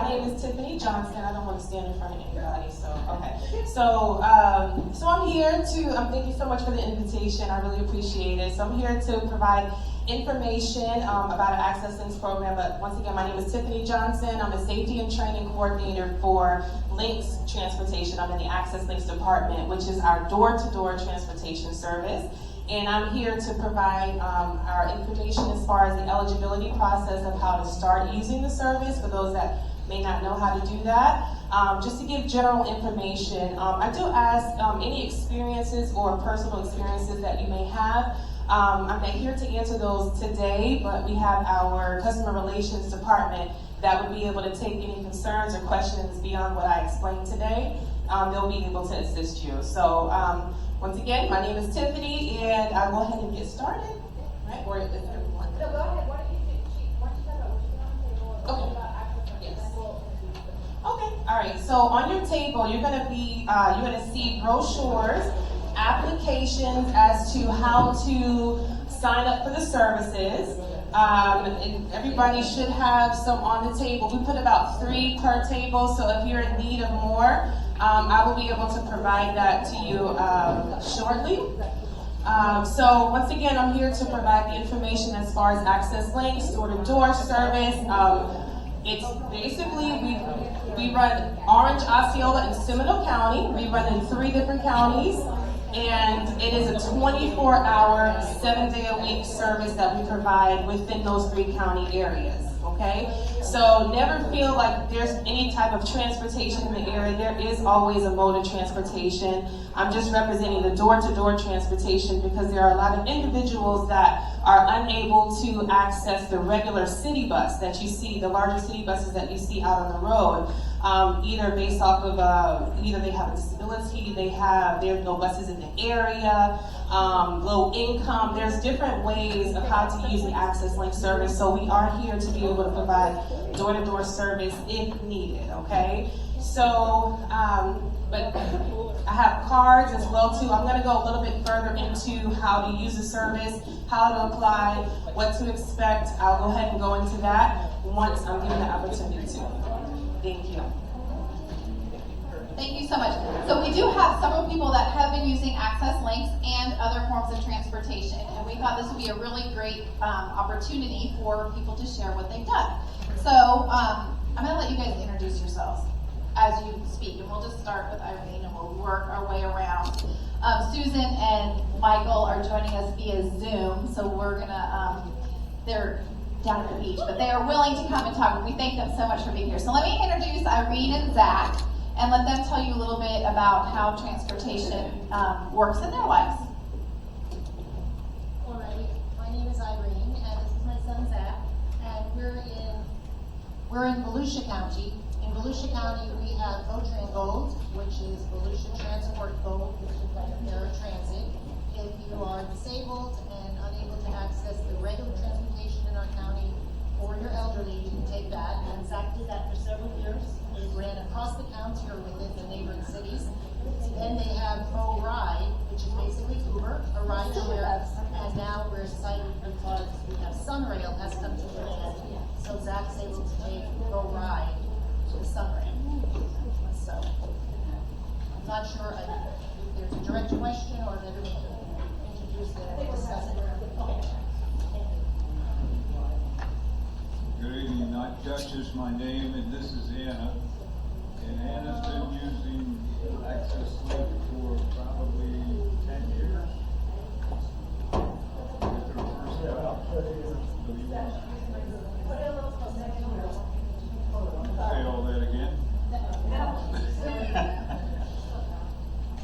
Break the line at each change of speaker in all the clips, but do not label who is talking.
name is Tiffany Johnson. I don't want to stand in front of anybody, so, okay. So I'm here to, thank you so much for the invitation. I really appreciate it. So I'm here to provide information about an Access LYNX program, but once again, my name is Tiffany Johnson. I'm a safety and training coordinator for LYNX Transportation. I'm in the Access LYNX department, which is our door-to-door transportation service. And I'm here to provide our information as far as the eligibility process of how to start using the service for those that may not know how to do that. Just to give general information, I do ask any experiences or personal experiences that you may have. I'm not here to answer those today, but we have our customer relations department that would be able to take any concerns or questions beyond what I explained today. They'll be able to assist you. So once again, my name is Tiffany, and I'll go ahead and get started. Right? Or is everyone?
No, go ahead. Why don't you talk about what you're going to say about access?
Yes. Okay. All right. So on your table, you're going to see brochures, applications as to how to sign up for the services. And everybody should have some on the table. We put about 3 per table, so if you're in need of more, I will be able to provide that to you shortly. So once again, I'm here to provide the information as far as Access LYNX, door-to-door service. It's basically, we run Orange, Osceola, and Seminole County. We run in 3 different counties. And it is a 24-hour, 7-day-a-week service that we provide within those 3 county areas, okay? So never feel like there's any type of transportation in the area. There is always a mode of transportation. I'm just representing the door-to-door transportation because there are a lot of individuals that are unable to access the regular city bus that you see, the larger city buses that you see out on the road. Either based off of either they have a disability, there's no buses in the area, low income. There's different ways of how to use the Access LYNX service. So we are here to be able to provide door-to-door service if needed. Okay. So, but I have cards as well too. I'm going to go a little bit further into how to use the service, how to apply, what to expect. I'll go ahead and go into that once I'm given the opportunity to. Thank you.
Thank you so much. So we do have several people that have been using Access LYNX and other forms of transportation, and we thought this would be a really great opportunity for people to share what they've done. So I'm going to let you guys introduce yourselves as you speak, and we'll just start with Irene, and we'll work our way around. Susan and Michael are joining us via Zoom, so we're going to, they're down at the beach, but they are willing to come and talk. We thank them so much for being here. So let me introduce Irene and Zach and let them tell you a little bit about how transportation works in their lives.
All right, my name is Irene, and this is my son Zach, and we're in Volusia County. In Volusia County, we have VOTRAN Gold, which is Volusia Transport Gold, which is like paratransit. If you are disabled and unable to access the regular transportation in our county, or you're elderly, you can take that. And Zach did that for several years. He ran across the county or within the neighboring cities. Then they have VOTRAN, which is basically Uber, a ride share. And now we're excited because we have SunRail has come to the land. So Zach's able to take VOTRAN to SunRail. So I'm not sure if there's a direct question or if everyone can introduce and discuss it.
Good evening, Dutch is my name, and this is Anna. And Anna's been using Access LYNX for probably 10 years. With her first job. Say all that again?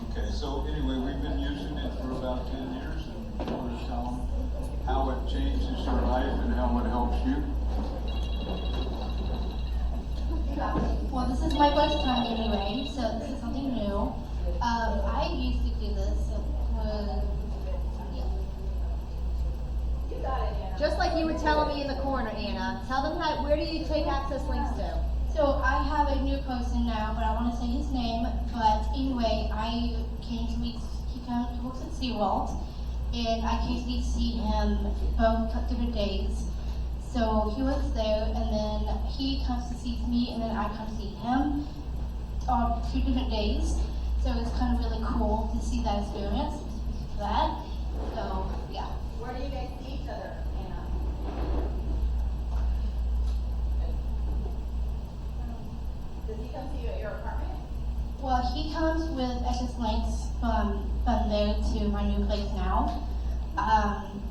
Okay, so anyway, we've been using it for about 10 years, and notice how it changes your life and how it helps you.
Well, this is my first time anyway, so this is something new. I used to do this when,
Just like you were telling me in the corner, Anna. Tell them where do you take Access LYNX to?
So I have a new person now, but I want to say his name. But anyway, I came to meet, he works at SeaWorld, and I came to see him both different days. So he was there, and then he comes to see me, and then I come to see him on 2 different days. So it's kind of really cool to see that experience. That. So yeah.
Where do you guys see each other, Anna? Does he come see you at your apartment?
Well, he comes with LYNX from there to my new place now.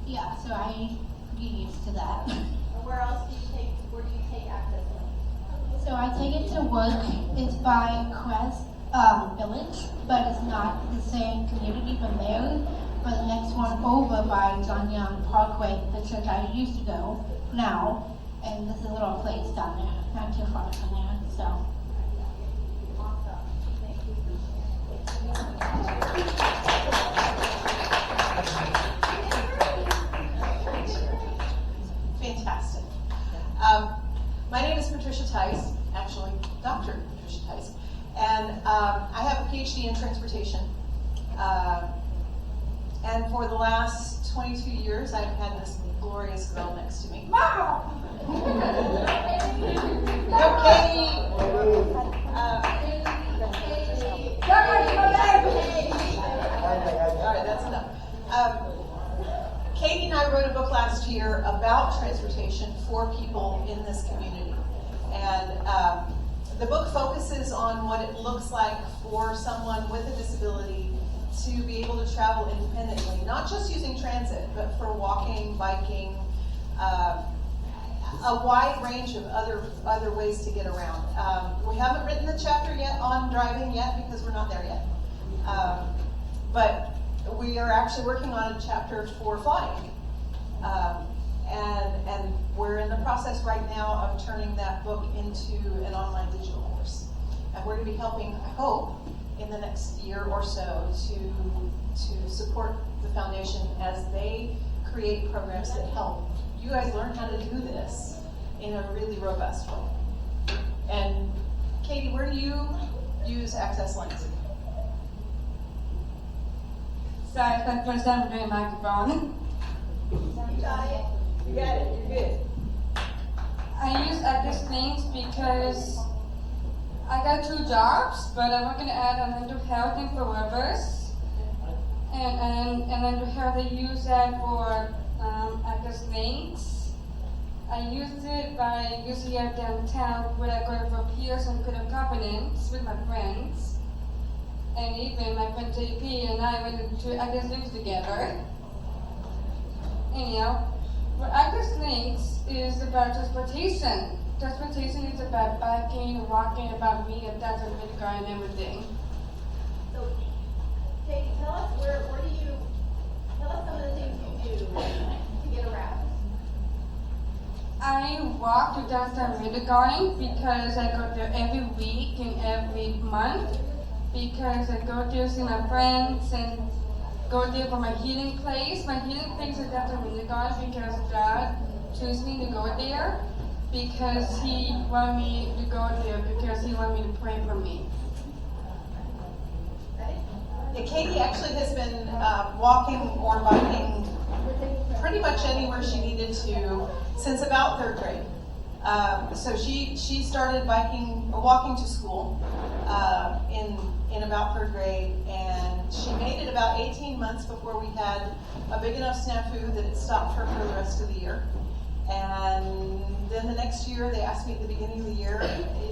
Yeah, so I get used to that.
And where else do you take? Where do you take access links?
So I take it to work. It's by Crest Village, but it's not the same community from there. But the next one over by John Young Parkway, the church I used to go now, and this is a little place down there, not too far from there. So.
Awesome. Thank you for
Fantastic. My name is Patricia Tice, actually Dr. Patricia Tice, and I have a PhD in transportation. And for the last 22 years, I've had this glorious girl next to me. Mom! Go, Katie! All right, that's enough. Katie and I wrote a book last year about transportation for people in this community. And the book focuses on what it looks like for someone with a disability to be able to travel independently, not just using transit, but for walking, biking, a wide range of other ways to get around. We haven't written the chapter yet on driving yet because we're not there yet. But we are actually working on a chapter for flying. And we're in the process right now of turning that book into an online digital course. And we're going to be helping, I hope, in the next year or so to support the foundation as they create programs that help you guys learn how to do this in a really robust way. And Katie, where do you use Access LYNX?
Sorry, it's my first time doing a microphone.
You got it.
You got it, you're good.
I use Access LYNX because I got 2 jobs, but I'm working at a mental health thing for workers. And mental health, I use that for Access LYNX. I used it by usually at downtown where I go for peers and good confidence with my friends. And even my friend JP and I went to Access LYNX together. Anyhow, but Access LYNX is about transportation. Transportation is about biking, walking, about me, and that's a big car and everything.
So, Katie, tell us tell us some of the things you do to get around.
I walk to downtown Garden because I go there every week and every month because I go there to see my friends and go there for my healing place. My healing place is downtown Garden because God chose me to go there because He wanted me to go there because He wanted me to pray for me.
Yeah, Katie actually has been walking or biking pretty much anywhere she needed to since about 3rd grade. So she started walking to school in about 3rd grade, and she made it about 18 months before we had a big enough snafu that it stopped her for the rest of the year. And then the next year, they asked me at the beginning of the year,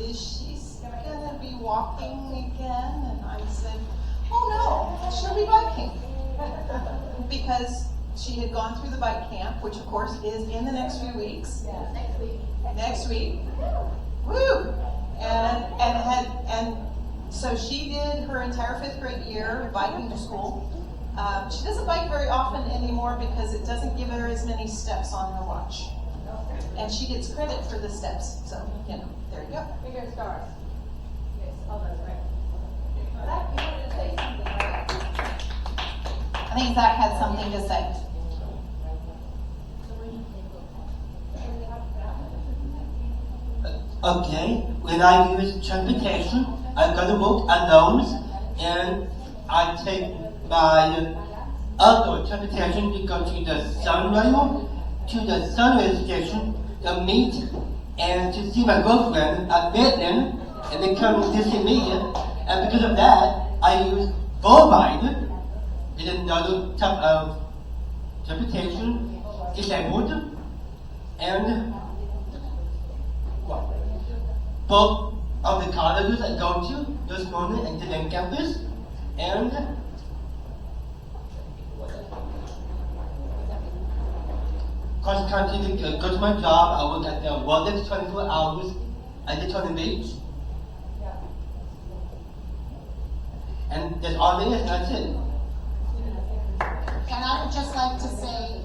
is she going to be walking again? And I said, oh no, she'll be biking. Because she had gone through the bike camp, which of course is in the next few weeks. Next week. Woo! And so she did her entire 5th grade year biking to school. She doesn't bike very often anymore because it doesn't give her as many steps on her watch. And she gets credit for the steps. So, there you go.
Bigger stars.
Yes. Oh, that's right. Zach, you wanted to say something, right? I think Zach had something to say.
Okay, when I use transportation, I've got to book a loans, and I take my other transportation to go to the SunRail, to the SunRail station, meet and to see my girlfriend at Midland, and they come to see me, and because of that, I use bovine, is another type of transportation, disabled, and both of the colleges I go to this morning at the LYNX campus, and cross country to go to my job. I work at the VOTRAN 24 hours at the Tony Beach. And that's all there is, that's it.
And I would just like to say,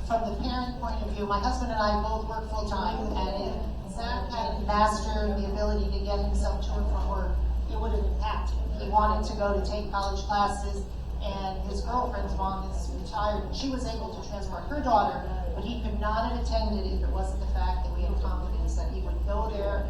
from the parent point of view, my husband and I both work full-time, and if Zach had mastered the ability to get himself to and from work, it would have impacted him. He wanted to go to take college classes, and his girlfriend's mom is retired, and she was able to transport her daughter, but he could not have attended if it wasn't the fact that we had confidence that he would go there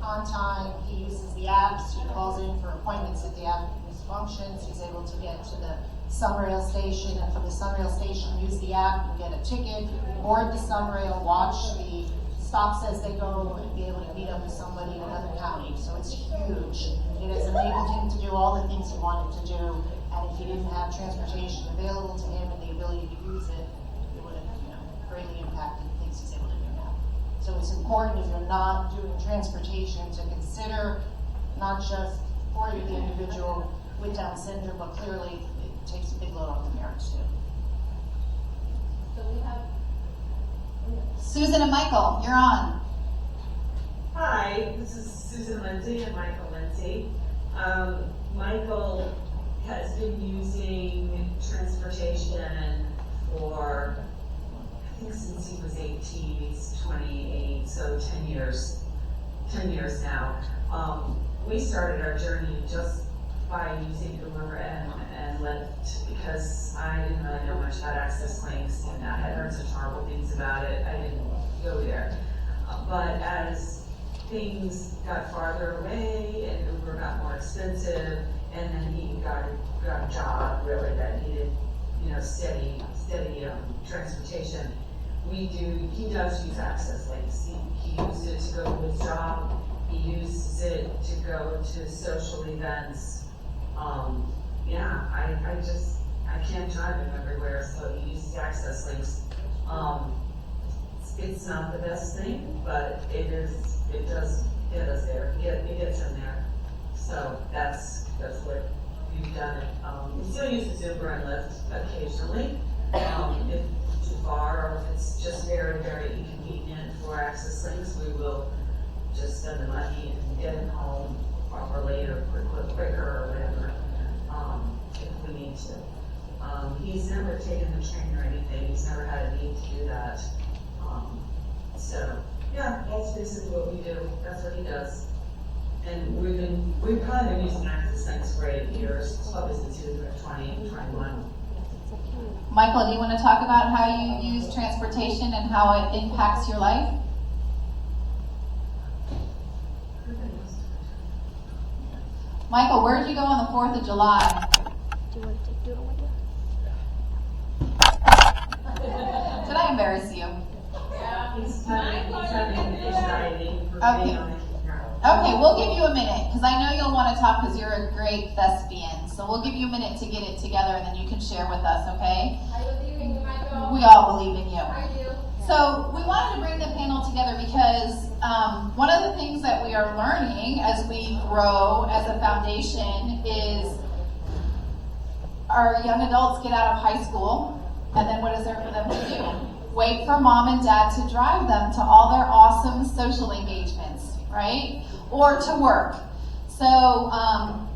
on time. He uses the apps, he calls in for appointments at the app functions, he's able to get to the SunRail station, and from the SunRail station use the app and get a ticket, board the SunRail, watch the stops as they go, and be able to meet up with somebody in another county. So it's huge. It has enabled him to do all the things he wanted to do, and if he didn't have transportation available to him and the ability to use it, it would have, greatly impacted the things he's able to do now. So it's important, if you're not doing transportation, to consider not just for the individual with Down syndrome, but clearly it takes a big load on the parents too.
So we have Susan and Michael, you're on.
Hi, this is Susan Lindsay and Michael Lindsay. Michael has been using transportation for, I think since he was 18, he's 28, so 10 years now. We started our journey just by using Uber and Lyft because I didn't really know much about Access LYNX, and I had heard such horrible things about it. I didn't go there. But as things got farther away and Uber got more expensive, and then he got a job really that needed, steady transportation. He does use Access LYNX. He used it to go to his job. He uses it to go to social events. I can't drive him everywhere, so he uses Access LYNX. It's not the best thing, but it does get us there. It gets him there. So that's what we've done. He still uses Uber and Lyft occasionally, if too far, or if it's just very, very inconvenient for Access LYNX, we will just spend the money and get him home properly or quicker or whatever, if we need to. He's never taken the train or anything. He's never had a need to do that. So yeah, that's basically what we do. That's what he does. And we've probably been using Access LYNX for 8 years. Club isn't too for 20, 21.
Michael, do you want to talk about how you use transportation and how it impacts your life? Michael, where did you go on the 4th of July? Did I embarrass you?
He's having anxiety for being on the camera.
Okay, we'll give you a minute, because I know you'll want to talk because you're a great thespian. So we'll give you a minute to get it together, and then you can share with us, okay?
I believe in you, Michael.
We all believe in you.
I do.
So we wanted to bring the panel together because one of the things that we are learning as we grow as a foundation is our young adults get out of high school, and then what is there for them to do? Wait for mom and dad to drive them to all their awesome social engagements, right? Or to work. So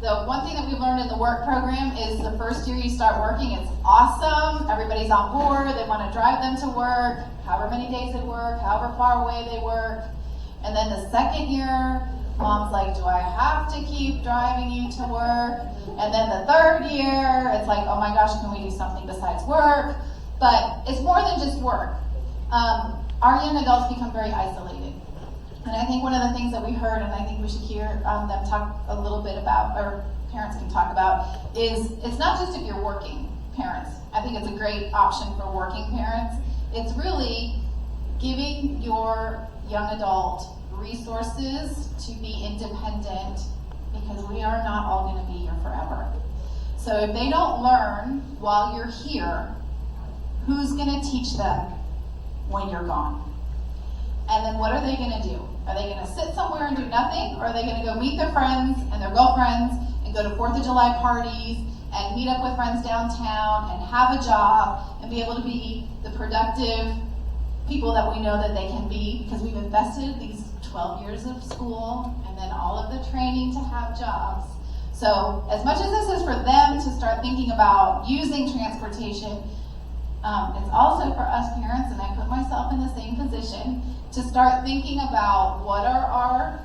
the one thing that we've learned in the work program is the first year you start working, it's awesome. Everybody's on board. They want to drive them to work, however many days they work, however far away they work. And then the second year, mom's like, do I have to keep driving you to work? And then the third year, it's like, oh my gosh, can we do something besides work? But it's more than just work. Our young adults become very isolated. And I think one of the things that we heard, and I think we should hear them talk a little bit about, or parents can talk about, is it's not just if you're working parents. I think it's a great option for working parents. It's really giving your young adult resources to be independent, because we are not all going to be here forever. So if they don't learn while you're here, who's going to teach them when you're gone? And then what are they going to do? Are they going to sit somewhere and do nothing? Or are they going to go meet their friends and their girlfriends and go to 4th of July parties and meet up with friends downtown and have a job and be able to be the productive people that we know that they can be, because we've invested these 12 years of school and then all of the training to have jobs. So as much as this is for them to start thinking about using transportation, it's also for us parents, and I put myself in the same position, to start thinking about what are our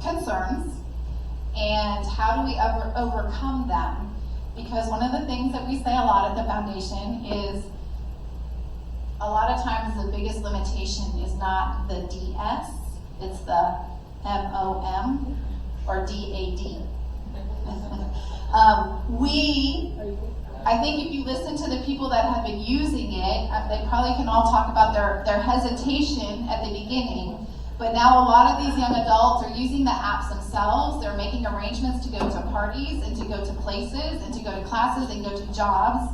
concerns and how do we overcome them. Because one of the things that we say a lot at the foundation is a lot of times the biggest limitation is not the DS, it's the MOM or DAD. I think if you listen to the people that have been using it, they probably can all talk about their hesitation at the beginning, but now a lot of these young adults are using the apps themselves. They're making arrangements to go to parties and to go to places and to go to classes and go to jobs.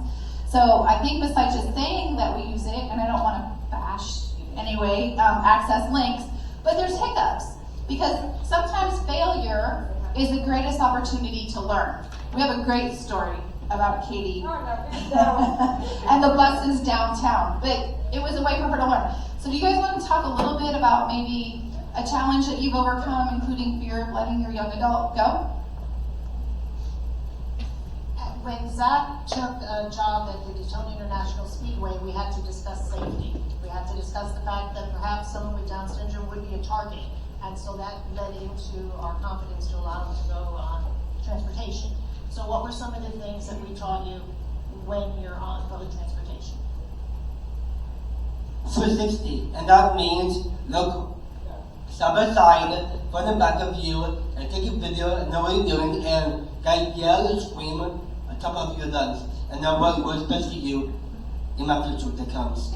So I think besides just saying that we use it, and I don't want to bash anyway, access links, but there's hiccups, because sometimes failure is the greatest opportunity to learn. We have a great story about Katie and the buses downtown, but it was a way for her to learn. So do you guys want to talk a little bit about maybe a challenge that you've overcome, including fear of letting your young adult go?
When Zach took a job at the Daytona International Speedway, we had to discuss safety. We had to discuss the fact that perhaps someone with Down syndrome would be a target, and so that led into our confidence to allow them to go on transportation. So what were some of the things that we taught you when you're on public transportation?
360, and that means look side by side, front and back of you, and take a video and know what you're doing, and guys yell and scream on top of your lungs, and know what works best for you in my future that comes.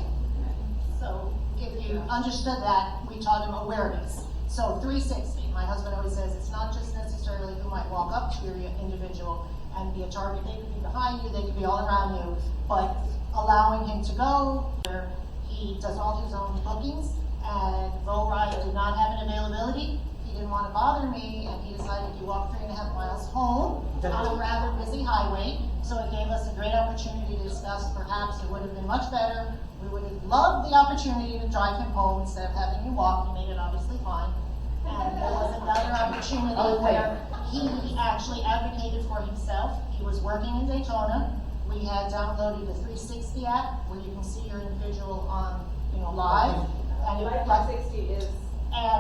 So if you understood that, we taught them awareness. So 360, my husband always says, it's not just necessarily who might walk up to your individual and be a target. They could be behind you, they could be all around you, but allowing him to go where he does all his own bookings, and VOTRAN did not have an availability. He didn't want to bother me, and he decided to walk 3.5 miles home on a rather busy highway. So it gave us a great opportunity to discuss. Perhaps it would have been much better. We would have loved the opportunity to drive him home instead of having him walk. He made it obviously fine. And there was another opportunity where he actually advocated for himself. He was working in Daytona. We had downloaded the 360 app where you can see your individual on, live. And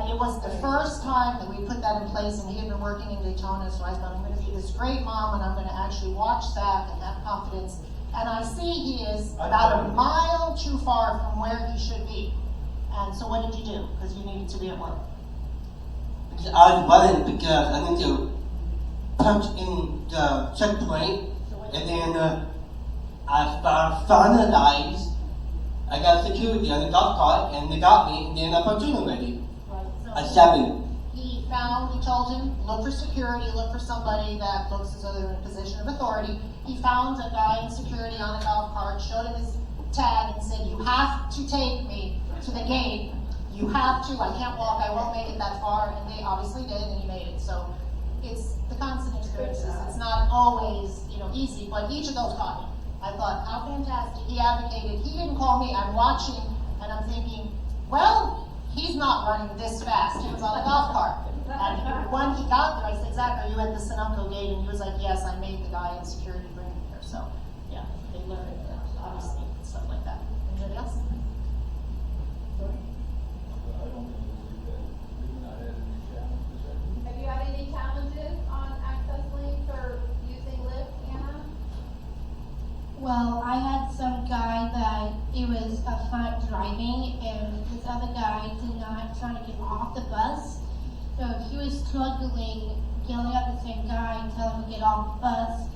it was the first time that we put that in place, and he had been working in Daytona, so I thought, I'm going to be this great mom, and I'm going to actually watch Zach and have confidence. And I see he is about a mile too far from where he should be. And so what did you do? Because you needed to be at work.
Because I was running because I need to punch in the checkpoint, and then I finalized, I got security on the golf cart, and they got me, and then I punched in already. At 7.
We told him, look for security, look for somebody that looks as though they're in a position of authority. He found a guy in security on a golf cart, showed him his tag, and said, you have to take me to the gate. You have to, I can't walk, I won't make it that far. And they obviously did, and he made it. So it's the constant experiences. It's not always, easy, but each of those got him. I thought, how fantastic. He advocated. He didn't call me. I'm watching, and I'm thinking, well, he's not running this fast. He was on a golf cart. And when he got there, I said, Zach, are you at the Seminole gate? And he was like, yes, I made the guy in security bring me here. So, yeah, they learned, obviously, stuff like that. Anybody else?
Have you had any challenges on access links or using Lyft, Anna?
Well, I had some guy that it was a fun driving, and this other guy did not try to get off the bus. So he was struggling, yelling at the same guy, telling him to get off the bus.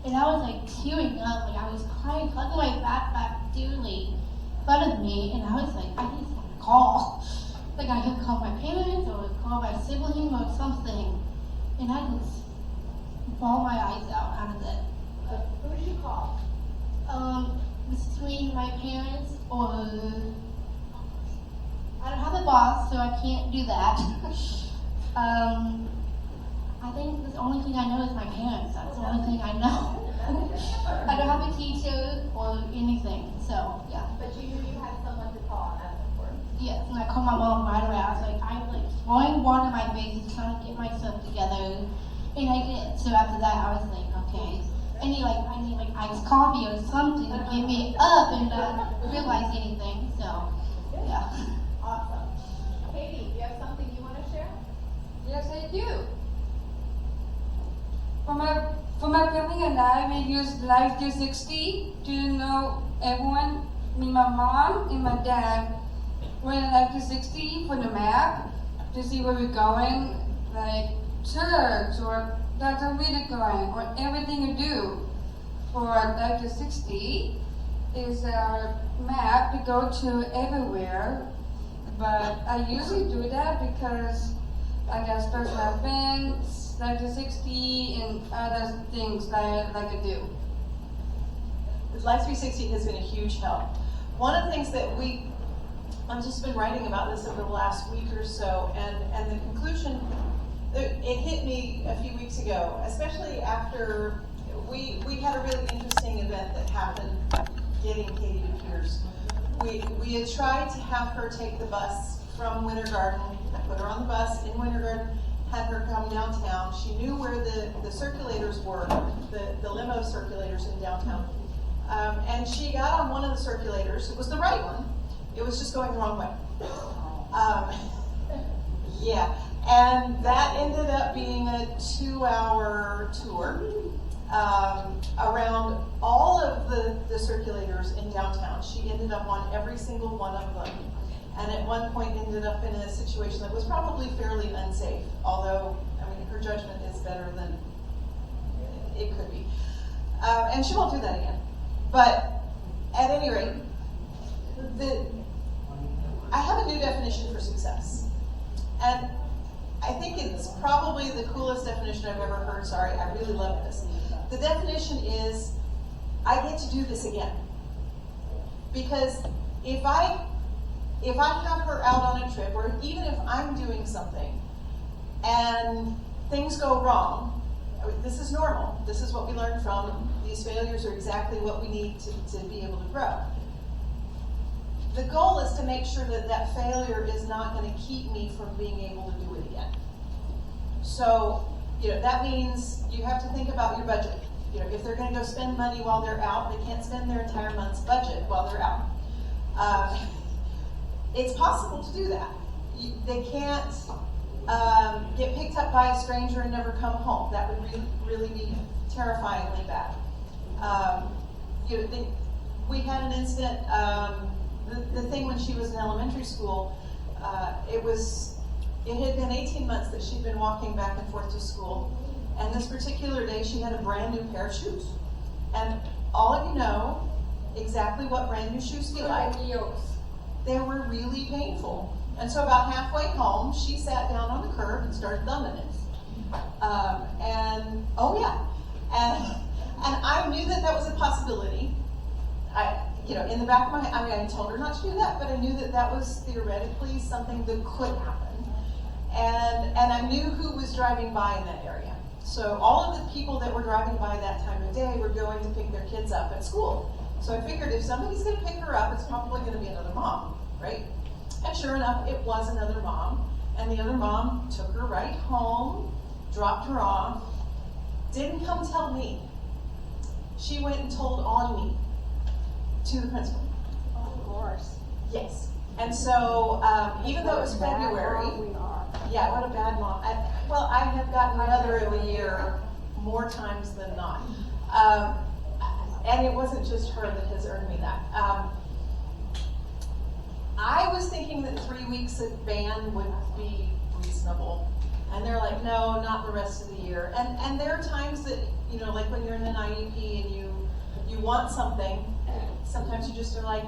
And I was like tearing up, like I was crying, hugging my backpack dearly in front of me, and I was like, I just want to call. Like I could call my parents or call my sibling or something. And I just bawl my eyes out of it.
Who did you call?
Between my parents or I don't have a boss, so I can't do that. I think the only thing I know is my parents. That's the only thing I know. I don't have a teacher or anything, so yeah.
But you knew you had someone to call, and that's important.
Yes, and I called my mom right away. I was like, I'm like throwing water in my face, trying to get myself together, and I did. So after that, I was like, okay, I need like iced coffee or something to get me up and realize anything. So yeah.
Awesome. Katie, do you have something you want to share?
Yes, I do. For my family and I, we use Life 360 to know everyone. Me, my mom, and my dad. We're in Life 360 for the map to see where we're going, like church or that's where we're going, or everything you do. For Life 360 is our map to go to everywhere. But I usually do that because I got personal events, Life 360, and other things that I could do.
Life 360 has been a huge help. One of the things that I've just been writing about this over the last week or so, and the conclusion, it hit me a few weeks ago, especially after we had a really interesting event that happened getting Katie to Pierce. We had tried to have her take the bus from Winter Garden. I put her on the bus in Winter Garden, had her come downtown. She knew where the circulators were, the limo circulators in downtown. And she got on one of the circulators. It was the right one. It was just going the wrong way. Yeah, and that ended up being a 2-hour tour around all of the circulators in downtown. She ended up on every single one of them. And at one point ended up in a situation that was probably fairly unsafe, although, I mean, her judgment is better than it could be. And she won't do that again. But at any rate, I have a new definition for success. And I think it's probably the coolest definition I've ever heard. Sorry, I really love this. The definition is, I get to do this again. Because if I have her out on a trip, or even if I'm doing something and things go wrong, I mean, this is normal. This is what we learn from. These failures are exactly what we need to be able to grow. The goal is to make sure that that failure is not going to keep me from being able to do it again. So, that means you have to think about your budget. If they're going to go spend money while they're out, they can't spend their entire month's budget while they're out. It's possible to do that. They can't get picked up by a stranger and never come home. That would really be terrifyingly bad. We had an incident, the thing when she was in elementary school, it had been 18 months that she'd been walking back and forth to school. And this particular day, she had a brand new pair of shoes. And all of you know exactly what brand new shoes feel like. They were really painful. And so about halfway home, she sat down on the curb and started thumbing it. And I knew that was a possibility. In the back of my head, I told her not to do that, but I knew that was theoretically something that could happen. And I knew who was driving by in that area. So all of the people that were driving by that time of day were going to pick their kids up at school. So I figured if somebody's going to pick her up, it's probably going to be another mom, right? And sure enough, it was another mom. And the other mom took her right home, dropped her off, didn't come tell me. She went and told on me to the principal.
Of course.
Yes. And so even though it was February, yeah, what a bad mom. I have gotten Mother of the Year more times than not. And it wasn't just her that has earned me that. I was thinking that 3 weeks at band would be reasonable. And they're like, no, not the rest of the year. And there are times that, like when you're in an IEP and you want something, sometimes you just are like,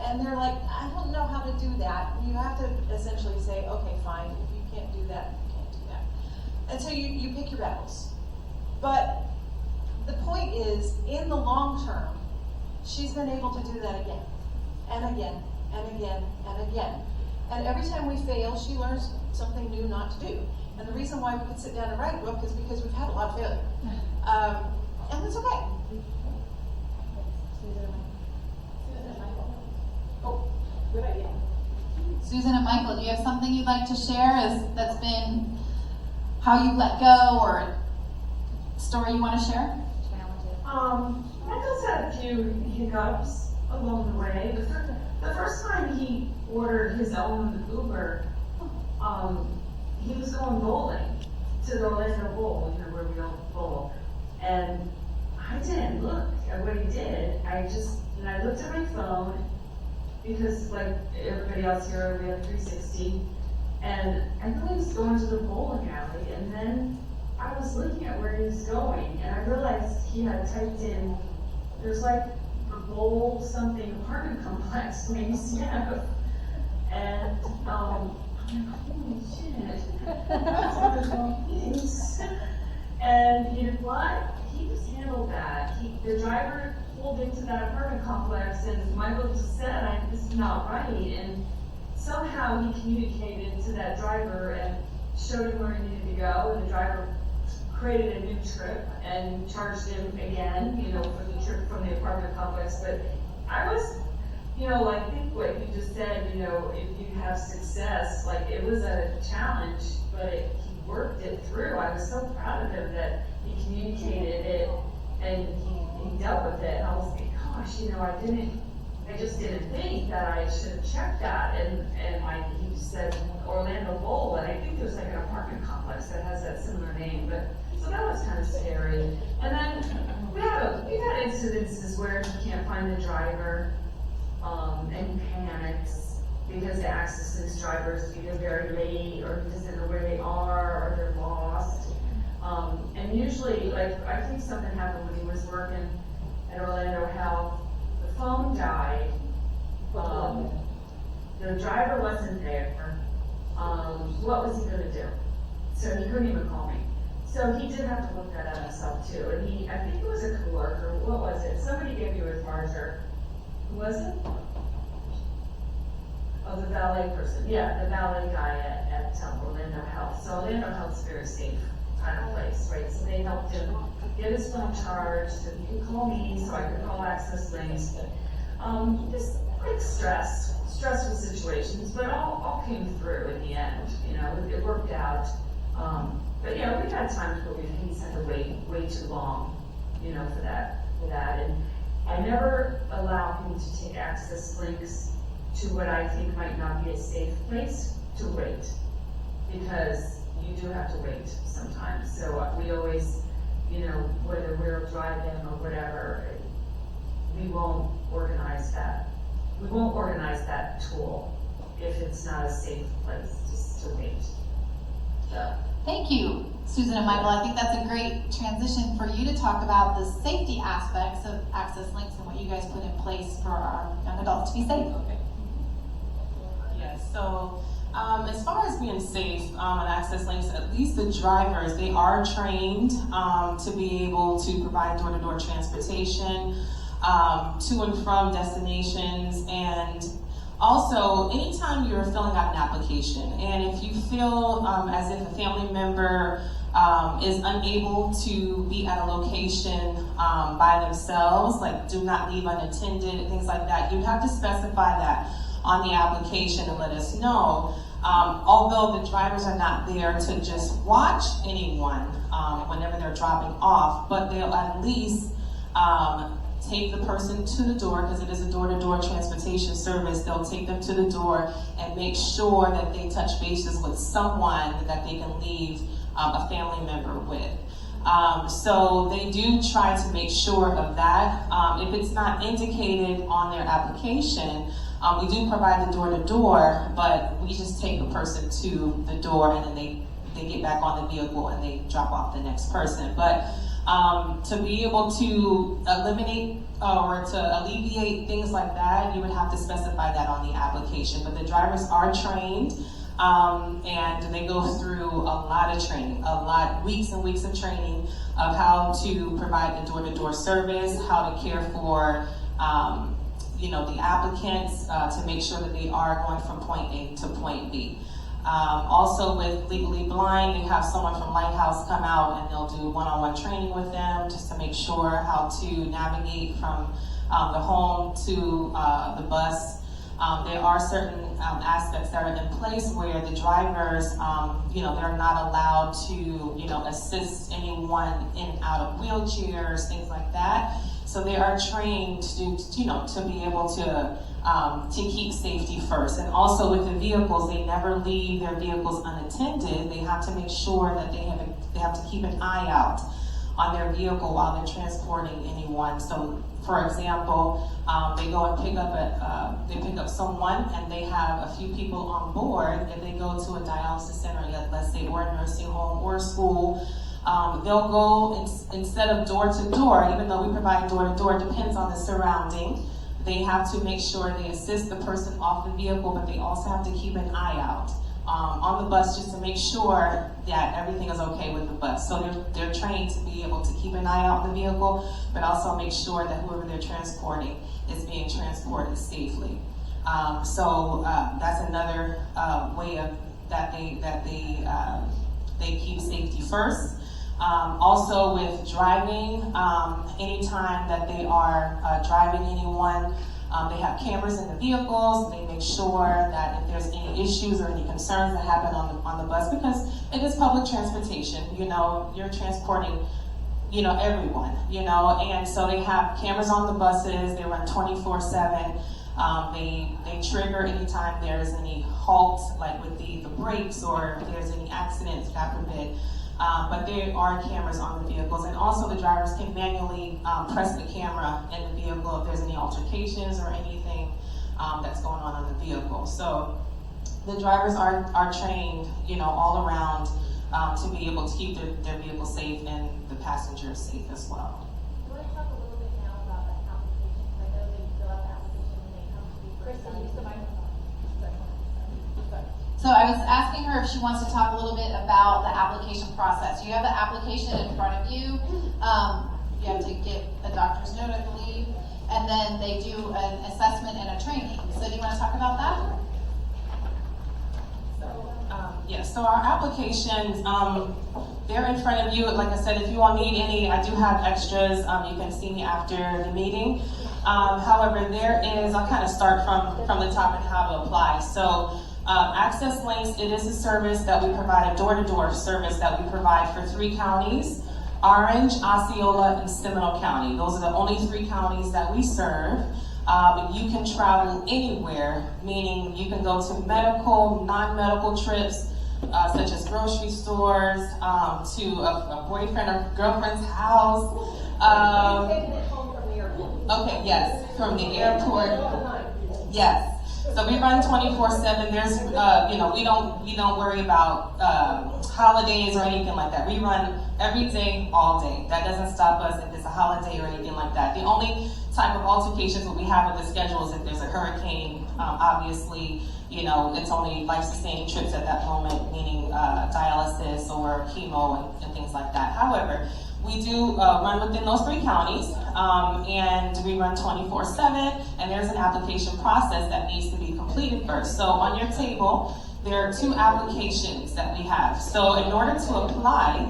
And they're like, I don't know how to do that. You have to essentially say, okay, fine, if you can't do that, you can't do that. And so you pick your battles. But the point is, in the long term, she's been able to do that again, and again, and again, and again. And every time we fail, she learns something new not to do. And the reason why we could sit down and write a book is because we've had a lot of failure. And that's okay. Oh, good idea.
Susan and Michael, do you have something you'd like to share that's been how you let go or a story you want to share?
Michael's had a few hiccups along the way. The first time he ordered his own Uber, he was going bowling to the Orlando Bowl, you know, where we all bowl. And I didn't look at what he did. I looked at my phone because, like everybody else here, we have 360. And I thought he was going to the bowling alley. And then I was looking at where he was going, and I realized he had typed in, there's like a bowl something apartment complex named Seminole. And I'm like, holy shit, that's what the phone means. And you know what? He just handled that. The driver pulled into that apartment complex, and Michael just said, this is not right. And somehow he communicated to that driver and showed him where he needed to go, and the driver created a new trip and charged him again, you know, for the trip from the apartment complex. But I was, you know, I think what you just said, you know, if you have success, like it was a challenge, but he worked it through. I was so proud of him that he communicated it and he dealt with it. And I was like, gosh, you know, I just didn't think that I should have checked that. And he said Orlando Bowl, and I think there's like an apartment complex that has that similar name, but so that was kind of scary. And then we've had incidences where he can't find the driver, and he panics because the Access LYNX drivers either very late or he doesn't know where they are or they're lost. And usually, like I think something happened when he was working at Orlando Health. The phone died. The driver wasn't there. What was he going to do? So he couldn't even call me. So he did have to look that up himself too. And I think it was a coworker. What was it? Somebody gave you a charger. Who was it? Oh, the valet person. Yeah, the valet guy at Orlando Health. So Orlando Health's a very safe kind of place, right? So they helped him get his phone charged, so he could call me, so I could call Access LYNX. Just like stressful situations, but all came through in the end. You know, it worked out. But yeah, we've had times where he's had to wait way too long, you know, for that. And I never allow him to take Access LYNX to what I think might not be a safe place to wait, because you do have to wait sometimes. So we always, you know, whether we're driving or whatever, we won't organize that. We won't organize that tool if it's not a safe place just to wait. So.
Thank you, Susan and Michael. I think that's a great transition for you to talk about the safety aspects of Access LYNX and what you guys put in place for our young adults to be safe.
Okay. Yes, so as far as being safe on Access LYNX, at least the drivers, they are trained to be able to provide door-to-door transportation to and from destinations. And also, anytime you're filling out an application, and if you feel as if a family member is unable to be at a location by themselves, like do not leave unattended, things like that, you have to specify that on the application and let us know. Although the drivers are not there to just watch anyone whenever they're dropping off, but they'll at least take the person to the door, because it is a door-to-door transportation service. They'll take them to the door and make sure that they touch bases with someone that they can leave a family member with. So they do try to make sure of that. If it's not indicated on their application, we do provide the door-to-door, but we just take the person to the door and then they get back on the vehicle and they drop off the next person. But To be able to eliminate or to alleviate things like that, you would have to specify that on the application. But the drivers are trained, and they go through a lot of training, weeks and weeks of training of how to provide the door-to-door service, how to care for the applicants, to make sure that they are going from point A to point B. Also with Legally Blind, they have someone from Lighthouse come out and they'll do one-on-one training with them just to make sure how to navigate from the home to the bus. There are certain aspects that are in place where the drivers, they're not allowed to, assist anyone in and out of wheelchairs, things like that. So they are trained to be able to keep safety first. And also with the vehicles, they never leave their vehicles unattended. They have to make sure that they have to keep an eye out on their vehicle while they're transporting anyone. So, for example, they go and pick up someone, and they have a few people on board. If they go to a dialysis center, let's say, or a nursing home or a school, they'll go instead of door to door, even though we provide door to door, depends on the surrounding. They have to make sure they assist the person off the vehicle, but they also have to keep an eye out on the bus just to make sure that everything is okay with the bus. So they're trained to be able to keep an eye out on the vehicle, but also make sure that whoever they're transporting is being transported safely. So that's another way of that they keep safety first. Also with driving, anytime that they are driving anyone, they have cameras in the vehicles. They make sure that if there's any issues or any concerns that happen on the bus, because it is public transportation, you're transporting, everyone, and so they have cameras on the buses. They run 24/7. They trigger anytime there's any halts, like with the brakes, or if there's any accidents, God forbid. But there are cameras on the vehicles, and also the drivers can manually press the camera in the vehicle if there's any altercations or anything that's going on in the vehicle. So the drivers are trained, all around to be able to keep their vehicle safe and the passengers safe as well.
You want to talk a little bit now about the application? I know they fill out the application when they come to you. Kristen, use the microphone.
So I was asking her if she wants to talk a little bit about the application process. You have the application in front of you. You have to get a doctor's note, I believe, and then they do an assessment and a training. So do you want to talk about that?
Yes, so our applications, they're in front of you. Like I said, if you all need any, I do have extras. You can see me after the meeting. However, I'll kind of start from the top and how to apply. So Access LYNX, it is a service that we provide, a door-to-door service that we provide for 3 counties, Orange, Osceola, and Seminole County. Those are the only 3 counties that we serve. But you can travel anywhere, meaning you can go to medical, non-medical trips, such as grocery stores, to a boyfriend or girlfriend's house. Okay, yes, from the airport. Yes. So we run 24/7. There's, we don't worry about holidays or anything like that. We run every day, all day. That doesn't stop us if it's a holiday or anything like that. The only type of altercations that we have with the schedule is if there's a hurricane. Obviously, it's only life-sustaining trips at that moment, meaning dialysis or chemo and things like that. However, we do run within those 3 counties, and we run 24/7, and there's an application process that needs to be completed first. So on your table, there are 2 applications that we have. So in order to apply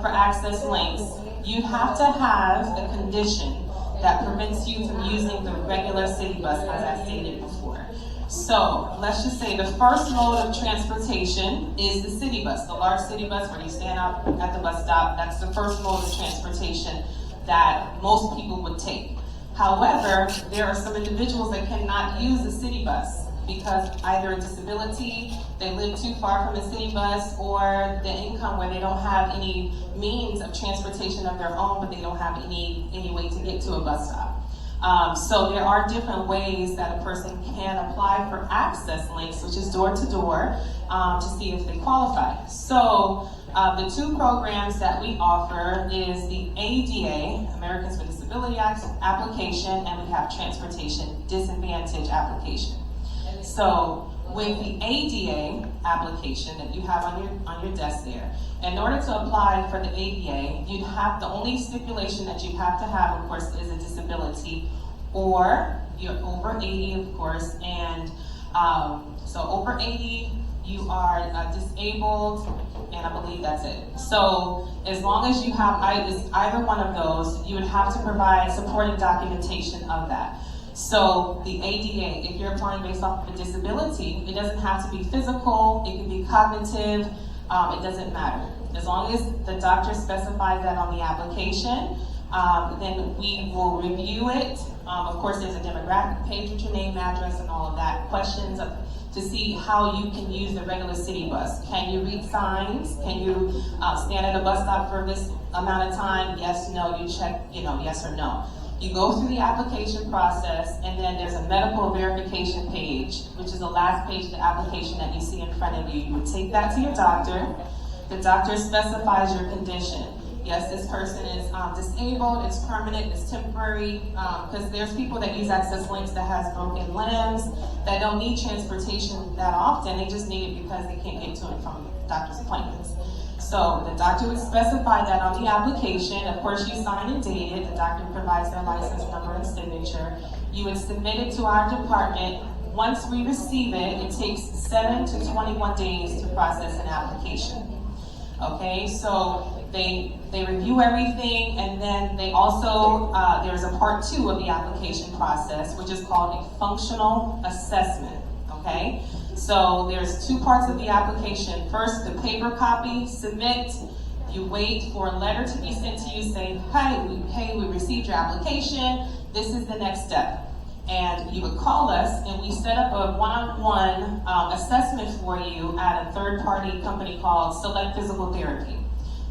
for Access LYNX, you have to have a condition that prevents you from using the regular city bus, as I stated before. So let's just say the first mode of transportation is the city bus, the large city bus where you stand out at the bus stop. That's the first mode of transportation that most people would take. However, there are some individuals that cannot use the city bus because either a disability, they live too far from the city bus, or the income where they don't have any means of transportation of their own, but they don't have any way to get to a bus stop. So there are different ways that a person can apply for Access LYNX, which is door to door, to see if they qualify. So The two programs that we offer is the ADA, Americans with Disability Act application, and we have Transportation Disadvantage application. So with the ADA application that you have on your desk there, in order to apply for the ADA, you'd have, the only stipulation that you have to have, of course, is a disability, or you're over 80, of course, and so over 80, you are disabled, and I believe that's it. So as long as you have either one of those, you would have to provide supporting documentation of that. So the ADA, if you're applying based off of a disability, it doesn't have to be physical, it can be cognitive, it doesn't matter. As long as the doctor specifies that on the application, then we will review it. Of course, there's a demographic page with your name, address, and all of that. Questions to see how you can use the regular city bus. Can you read signs? Can you stand at a bus stop for this amount of time? Yes, no, you check, yes or no. You go through the application process, and then there's a medical verification page, which is the last page of the application that you see in front of you. You would take that to your doctor. The doctor specifies your condition. Yes, this person is disabled, it's permanent, it's temporary, because there's people that use Access Links that has broken limbs, that don't need transportation that often, they just need it because they can't get to and from doctor's appointments. So the doctor would specify that on the application. Of course, you sign and date it. The doctor provides their license number and signature. You would submit it to our department. Once we receive it, it takes 7 to 21 days to process an application. Okay, so they review everything, and then they also, there's a part 2 of the application process, which is called a functional assessment, okay? So there's 2 parts of the application. First, the paper copy, submit. You wait for a letter to be sent to you saying, hey, we received your application. This is the next step. And you would call us, and we set up a one-on-one assessment for you at a third-party company called Select Physical Therapy.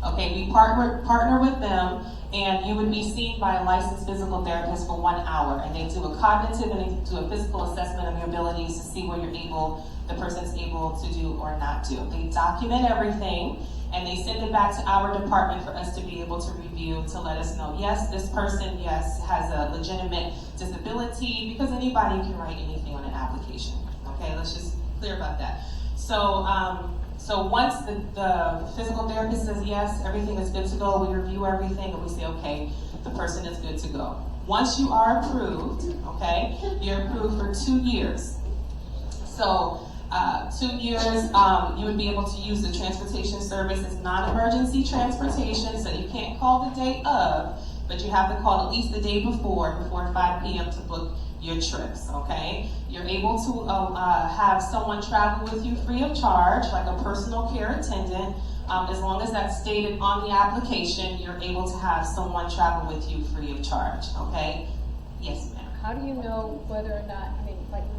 Okay, we partner with them, and you would be seen by a licensed physical therapist for 1 hour, and they do a cognitive and they do a physical assessment of your abilities to see what the person's able to do or not do. They document everything, and they send it back to our department for us to be able to review, to let us know, yes, this person, yes, has a legitimate disability, because anybody can write anything on an application. Okay, let's just clear about that. So once the physical therapist says yes, everything is good to go, we review everything, and we say, okay, the person is good to go. Once you are approved, okay, you're approved for 2 years. So 2 years, you would be able to use the transportation service as non-emergency transportation, so you can't call the day of, but you have to call at least the day before 5 p.m. to book your trips, okay? You're able to have someone travel with you free of charge, like a personal care attendant. As long as that's stated on the application, you're able to have someone travel with you free of charge, okay? Yes, ma'am.
How do you know whether or not,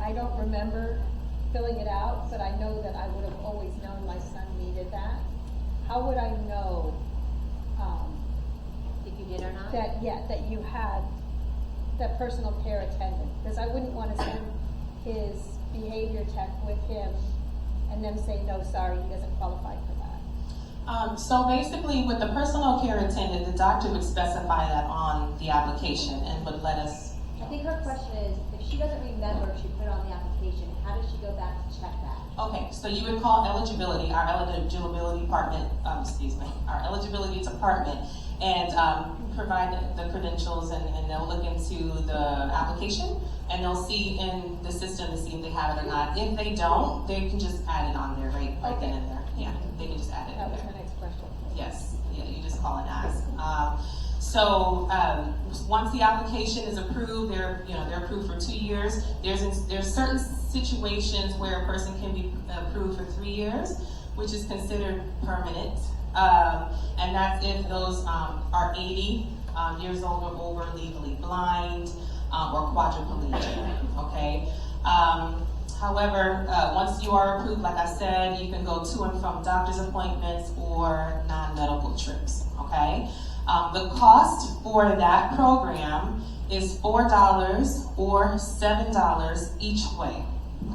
I don't remember filling it out, but I know that I would have always known my son needed that. How would I know
If you did or not?
that you had that personal care attendant? Because I wouldn't want to send his behavior tech with him and then say, no, sorry, he doesn't qualify for that.
So basically, with the personal care attendant, the doctor would specify that on the application and would let us.
I think her question is, if she doesn't remember if she put it on the application, how does she go back to check that?
Okay, so you would call eligibility, our eligibility department, our eligibility department, and provide the credentials, and they'll look into the application, and they'll see in the system to see if they have it or not. If they don't, they can just add it on there right then and there. Yeah, they can just add it.
That was my next question.
Yes, yeah, you just call and ask. So once the application is approved, they're approved for 2 years. There's certain situations where a person can be approved for 3 years, which is considered permanent, and that's if those are 80 years old or over, legally blind, or quadriplegic. Okay. However, once you are approved, like I said, you can go to and from doctor's appointments or non-medical trips. Okay. The cost for that program is $4 or $7 each way.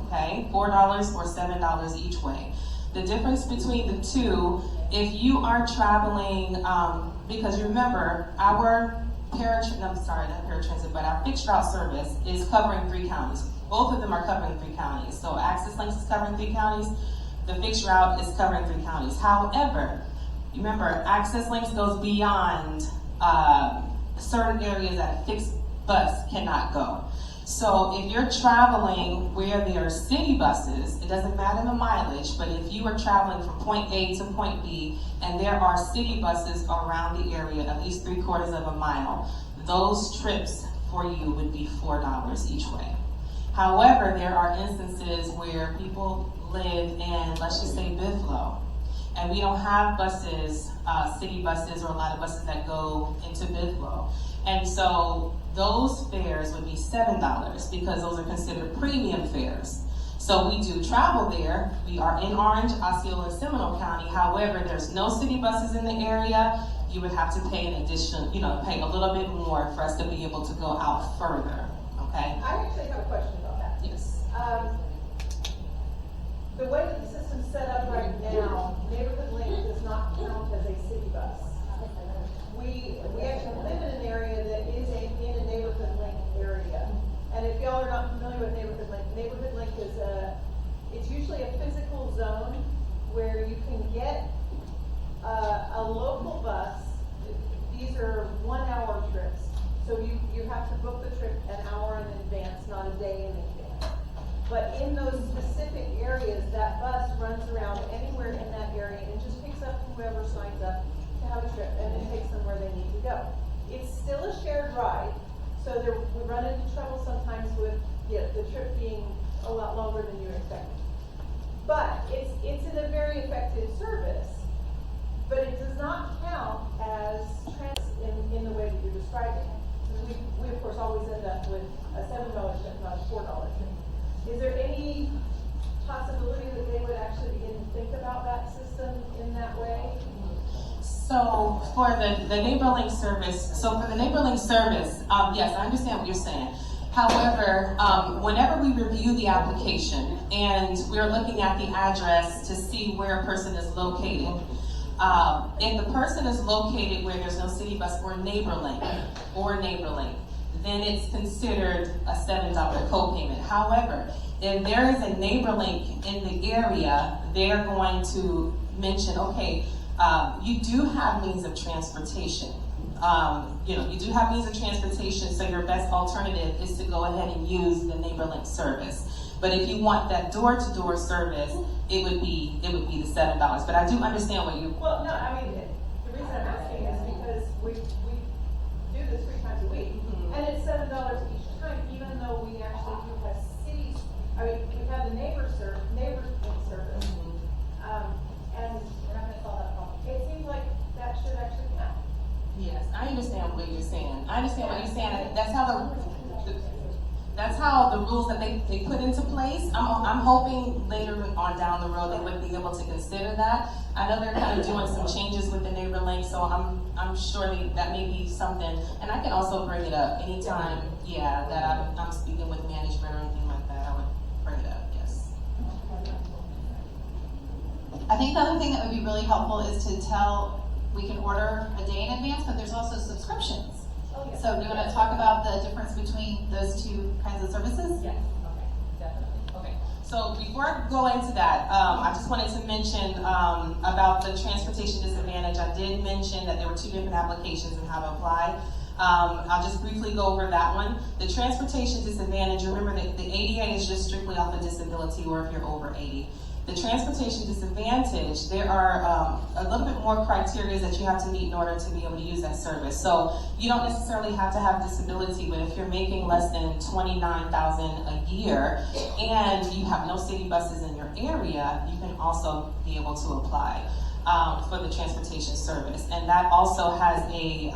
Okay, $4 or $7 each way. The difference between the two if you are traveling, because remember, our paratransit, but our fixed route service is covering 3 counties. Both of them are covering 3 counties. So Access LYNX is covering 3 counties. The fixed route is covering 3 counties. However, remember, Access LYNX goes beyond certain areas that a fixed bus cannot go. So if you're traveling where there are city buses, it doesn't matter the mileage, but if you are traveling from point A to point B and there are city buses around the area, at least 3/4 of a mile, those trips for you would be $4 each way. However, there are instances where people live in, let's just say, Bithlo, and we don't have buses, city buses, or a lot of buses that go into Bithlo. And so those fares would be $7 because those are considered premium fares. So we do travel there. We are in Orange, Osceola, and Seminole County. However, there's no city buses in the area. You would have to pay an addition, pay a little bit more for us to be able to go out further, okay?
I actually have a question about that.
Yes.
The way that the system's set up right now, Neighborhood Link does not count as a city bus. We actually live in an area that is in a Neighborhood Link area. And if y'all are not familiar with Neighborhood Link is it's usually a physical zone where you can get a local bus. These are 1-hour trips. So you have to book the trip an hour in advance, not a day in advance. But in those specific areas, that bus runs around anywhere in that area and just picks up whoever signs up to have a trip and then takes them where they need to go. It's still a shared ride, so we run into trouble sometimes with the trip being a lot longer than you expected. But it's in a very effective service, but it does not count as in the way that you're describing it. We of course always end up with a $7 trip, not a $4 trip. Is there any possibility that they would actually begin to think about that system in that way?
So for the NeighborLink service, yes, I understand what you're saying. However, whenever we review the application and we're looking at the address to see where a person is located, if the person is located where there's no city bus or NeighborLink, then it's considered a $7 co-payment. However, if there is a NeighborLink in the area, they're going to mention, okay, you do have means of transportation. You do have means of transportation, so your best alternative is to go ahead and use the NeighborLink service. But if you want that door-to-door service, it would be the $7. But I do understand what you.
Well, no, I mean the reason I'm asking is because we do this 3 times a week, and it's $7 each time, even though we actually do have cities. I mean, we have the NeighborLink service, and we're not going to solve that problem. It seems like that should actually count.
Yes, I understand what you're saying. That's how the rules that they put into place. I'm hoping later on down the road they would be able to consider that. I know they're kind of doing some changes with the NeighborLink, so I'm sure that may be something. And I can also bring it up anytime, that I'm speaking with management or anything like that. I would bring it up. Yes.
I think the other thing that would be really helpful is to we can order a day in advance, but there's also subscriptions.
Oh, yeah.
So do you want to talk about the difference between those 2 kinds of services?
Yes. Okay. Definitely. Okay. So before I go into that, I just wanted to mention about the transportation disadvantage. I did mention that there were 2 different applications and how to apply. I'll just briefly go over that one. The transportation disadvantage, remember that the ADA is just strictly off of disability or if you're over 80. The transportation disadvantage, there are a little bit more criteria that you have to meet in order to be able to use that service. So you don't necessarily have to have disability, but if you're making less than $29,000 a year and you have no city buses in your area, you can also be able to apply for the transportation service. And that also has a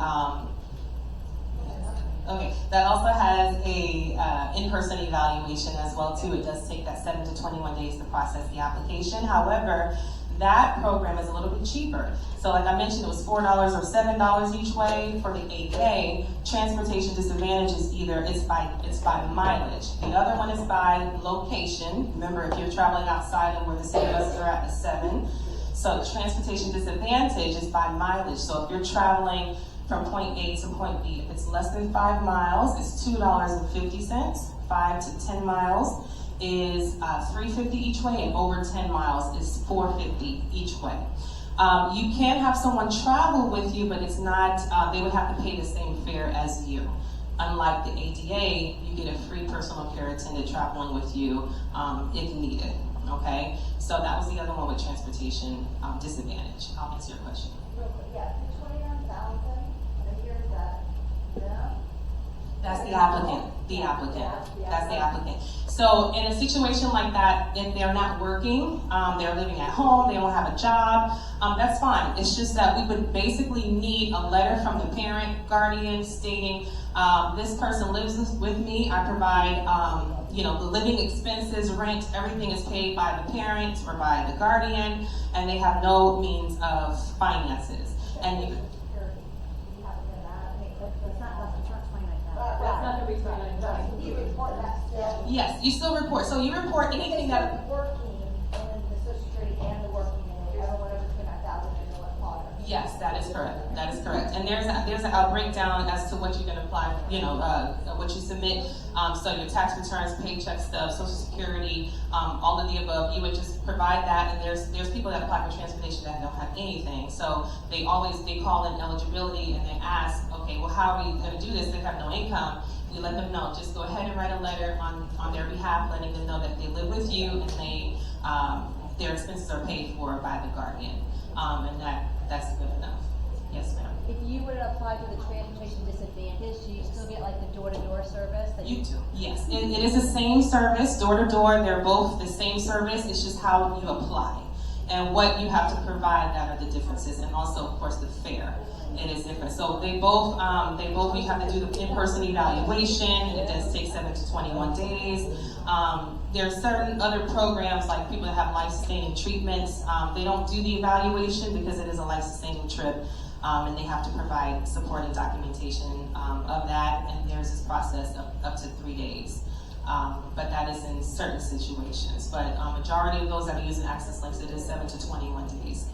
in-person evaluation as well too. It does take that 7 to 21 days to process the application. However, that program is a little bit cheaper. So like I mentioned, it was $4 or $7 each way for the 8K. Transportation disadvantage is it's by mileage. The other one is by location. Remember, if you're traveling outside of where the city buses are at, it's $7. So the transportation disadvantage is by mileage. So if you're traveling from point A to point B, if it's less than 5 miles, it's $2.50. 5 to 10 miles is $3.50 each way, and over 10 miles is $4.50 each way. You can have someone travel with you, but it's not, they would have to pay the same fare as you. Unlike the ADA, you get a free personal care attendant traveling with you if needed, okay? So that was the other one with transportation disadvantage. I'll answer your question.
Real quick, yeah, the 29,000, I hear that, yeah?
That's the applicant, that's the applicant. So in a situation like that, if they're not working, they're living at home, they don't have a job, that's fine. It's just that we would basically need a letter from the parent, guardian stating, this person lives with me, I provide, the living expenses, rent, everything is paid by the parent or by the guardian, and they have no means of finances. And you,
You report that still?
yes, you still report. So you report anything that.
Working and the Social Security and the working, and everyone over 29,000 and what father.
Yes, that is correct. That is correct. And there's a breakdown as to what you can apply, what you submit. So your tax returns, paycheck stuff, Social Security, all of the above. You would just provide that. And there's people that apply for transportation that don't have anything. So they call in eligibility and they ask, okay, well, how are we going to do this? They have no income. We let them know. Just go ahead and write a letter on their behalf, letting them know that they live with you and their expenses are paid for by the guardian, and that's good enough. Yes, ma'am.
If you were to apply for the transportation disadvantage, do you still get like the door-to-door service?
You do. Yes, it is the same service, door-to-door. They're both the same service. It's just how you apply and what you have to provide that are the differences, and also, of course, the fare. It is different. So they both we have to do the in-person evaluation. It does take 7 to 21 days. There are certain other programs like people that have life-sustaining treatments. They don't do the evaluation because it is a life-sustaining trip, and they have to provide supporting documentation of that. And there's this process of up to 3 days. But that is in certain situations. But majority of those that are using Access LYNX, it is 7 to 21 days.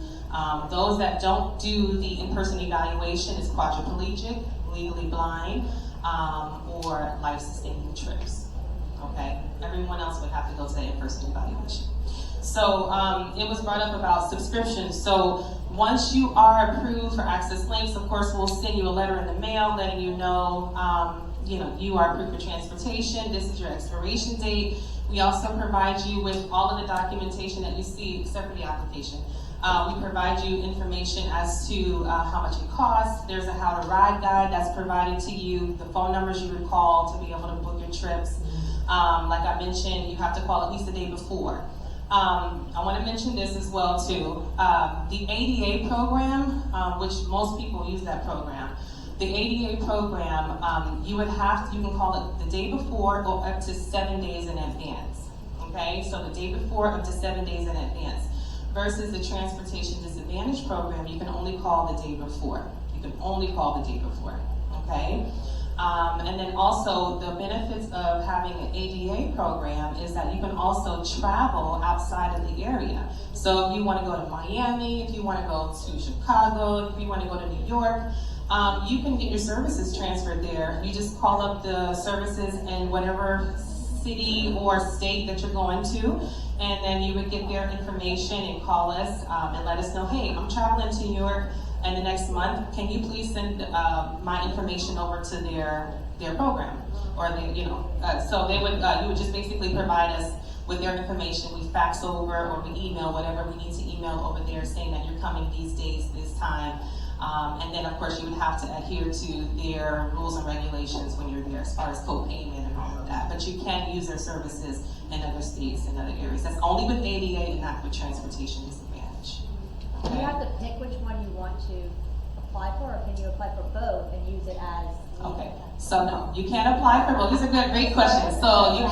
Those that don't do the in-person evaluation is quadriplegic, legally blind, or life-sustaining trips. Okay, everyone else would have to go to the in-person evaluation. So it was brought up about subscriptions. So once you are approved for Access LYNX, of course, we'll send you a letter in the mail letting you know, you are approved for transportation. This is your expiration date. We also provide you with all of the documentation that you see, except for the application. We provide you information as to how much it costs. There's a how to ride guide that's provided to you, the phone numbers you would call to be able to book your trips. Like I mentioned, you have to call at least the day before. I want to mention this as well too. The ADA program, which most people use that program. The ADA program, you can call it the day before or up to 7 days in advance. Okay, so the day before up to 7 days in advance. Versus the transportation disadvantage program, you can only call the day before. You can only call the day before. Okay. And then also the benefits of having an ADA program is that you can also travel outside of the area. So if you want to go to Miami, if you want to go to Chicago, if you want to go to New York, you can get your services transferred there. You just call up the services in whatever city or state that you're going to, and then you would get their information and call us and let us know, hey, I'm traveling to New York in the next month. Can you please send my information over to their program? Or so they would you would just basically provide us with their information. We fax over or we email whatever we need to email over there saying that you're coming these days, this time. And then, of course, you would have to adhere to their rules and regulations when you're there as far as co-payment and all of that. But you can use their services in other states and other areas. That's only with ADA and not with transportation disadvantage.
Do you have to pick which one you want to apply for, or can you apply for both and use it as?
Okay, so no, you can't apply for both. These are great questions. So you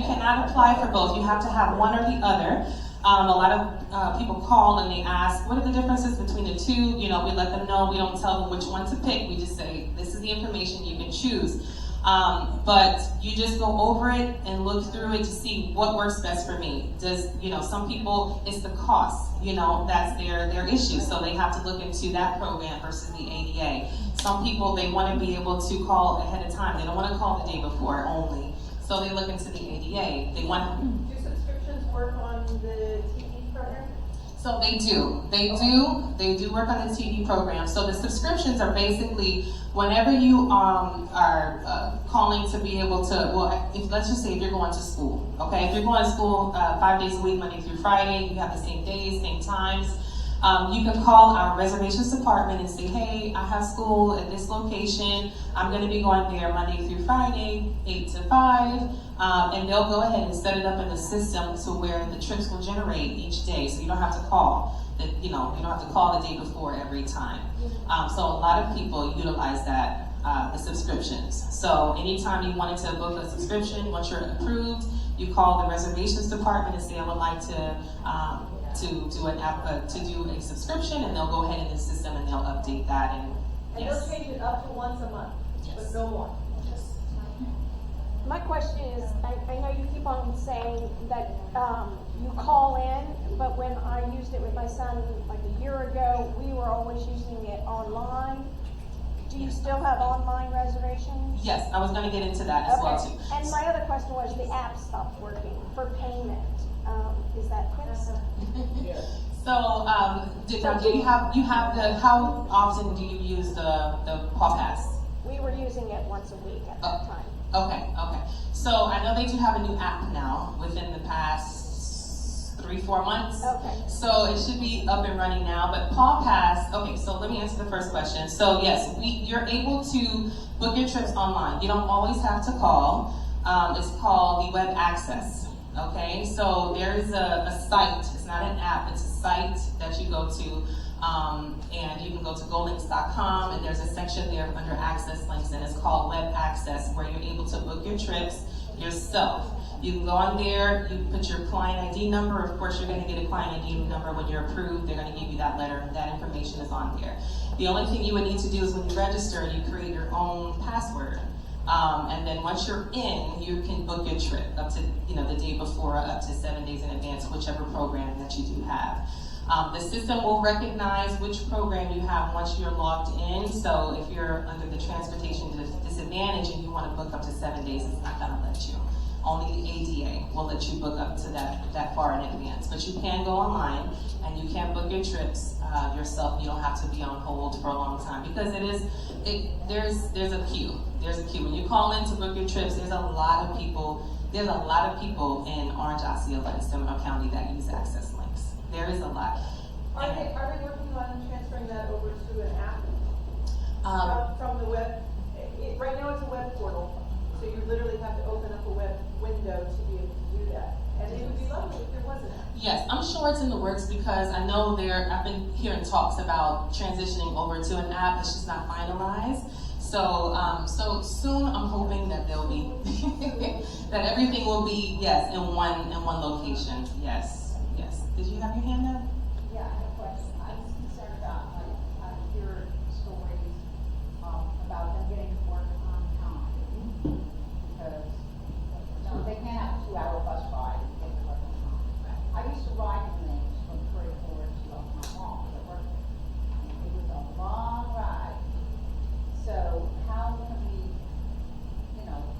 cannot apply for both. You have to have one or the other. A lot of people call and they ask, what are the differences between the two? We let them know. We don't tell them which one to pick. We just say, this is the information you can choose. But you just go over it and look through it to see what works best for me. Does, some people, it's the cost, that's their issue. So they have to look into that program versus the ADA. Some people, they want to be able to call ahead of time. They don't want to call the day before only. So they look into the ADA. They want.
Do subscriptions work on the TV program?
So they do. They do work on the TV program. So the subscriptions are basically whenever you are calling to be able to, let's just say if you're going to school, okay? If you're going to school 5 days a week, Monday through Friday, you have the same days, same times. You can call our reservations department and say, hey, I have school at this location. I'm going to be going there Monday through Friday, 8 to 5. And they'll go ahead and set it up in the system to where the trips will generate each day. So you don't have to call. You don't have to call the day before every time. So a lot of people utilize that, the subscriptions. So anytime you wanted to book a subscription, once you're approved, you call the reservations department and say, I would like to do a subscription, and they'll go ahead in the system and they'll update that. And
they'll change it up to once a month, but no more.
My question is, I know you keep on saying that you call in, but when I used it with my son like a year ago, we were always using it online. Do you still have online reservations?
Yes, I was going to get into that as well too.
And my other question was the app stopped working for payment. Is that fixed?
So, how often do you use the Paw Pass?
We were using it once a week at that time.
Okay. So I know they do have a new app now within the past 3-4 months.
Okay.
So it should be up and running now. But Paw Pass, okay, so let me answer the first question. So yes, you're able to book your trips online. You don't always have to call. It's called the Web Access. Okay, so there's a site. It's not an app. It's a site that you go to. And you can go to LYNX.com, and there's a section there under access links, and it's called Web Access, where you're able to book your trips yourself. You can go on there, you put your client ID number. Of course, you're going to get a client ID number when you're approved. They're going to give you that letter. That information is on there. The only thing you would need to do is when you register, you create your own password. And then once you're in, you can book your trip up to, the day before, up to 7 days in advance, whichever program that you do have. The system will recognize which program you have once you're logged in. So if you're under the transportation disadvantage and you want to book up to 7 days, it's not going to let you. Only the ADA will let you book up to that far in advance. But you can go online and you can book your trips yourself. You don't have to be on hold for a long time because there's a queue. There's a queue. When you call in to book your trips, there's a lot of people. There's a lot of people in Orange, Osceola, and Seminole County that use access links. There is a lot.
Are they working on transferring that over to an app from the web? Right now it's a web portal, so you literally have to open up a web window to be able to do that. And it would be lovely if there was an app.
Yes, I'm sure it's in the works because I know I've been hearing talks about transitioning over to an app. It's just not finalized. So soon I'm hoping that there'll be that everything will be in one location. Yes. Did you have your hand up?
Yeah, I have a question. I was concerned about, I hear stories about them getting to work on time. Because they can have a 2-hour bus ride and get to work on time. I used to ride things from 3 or 4 to my mom to work. It was a long ride. So how can we,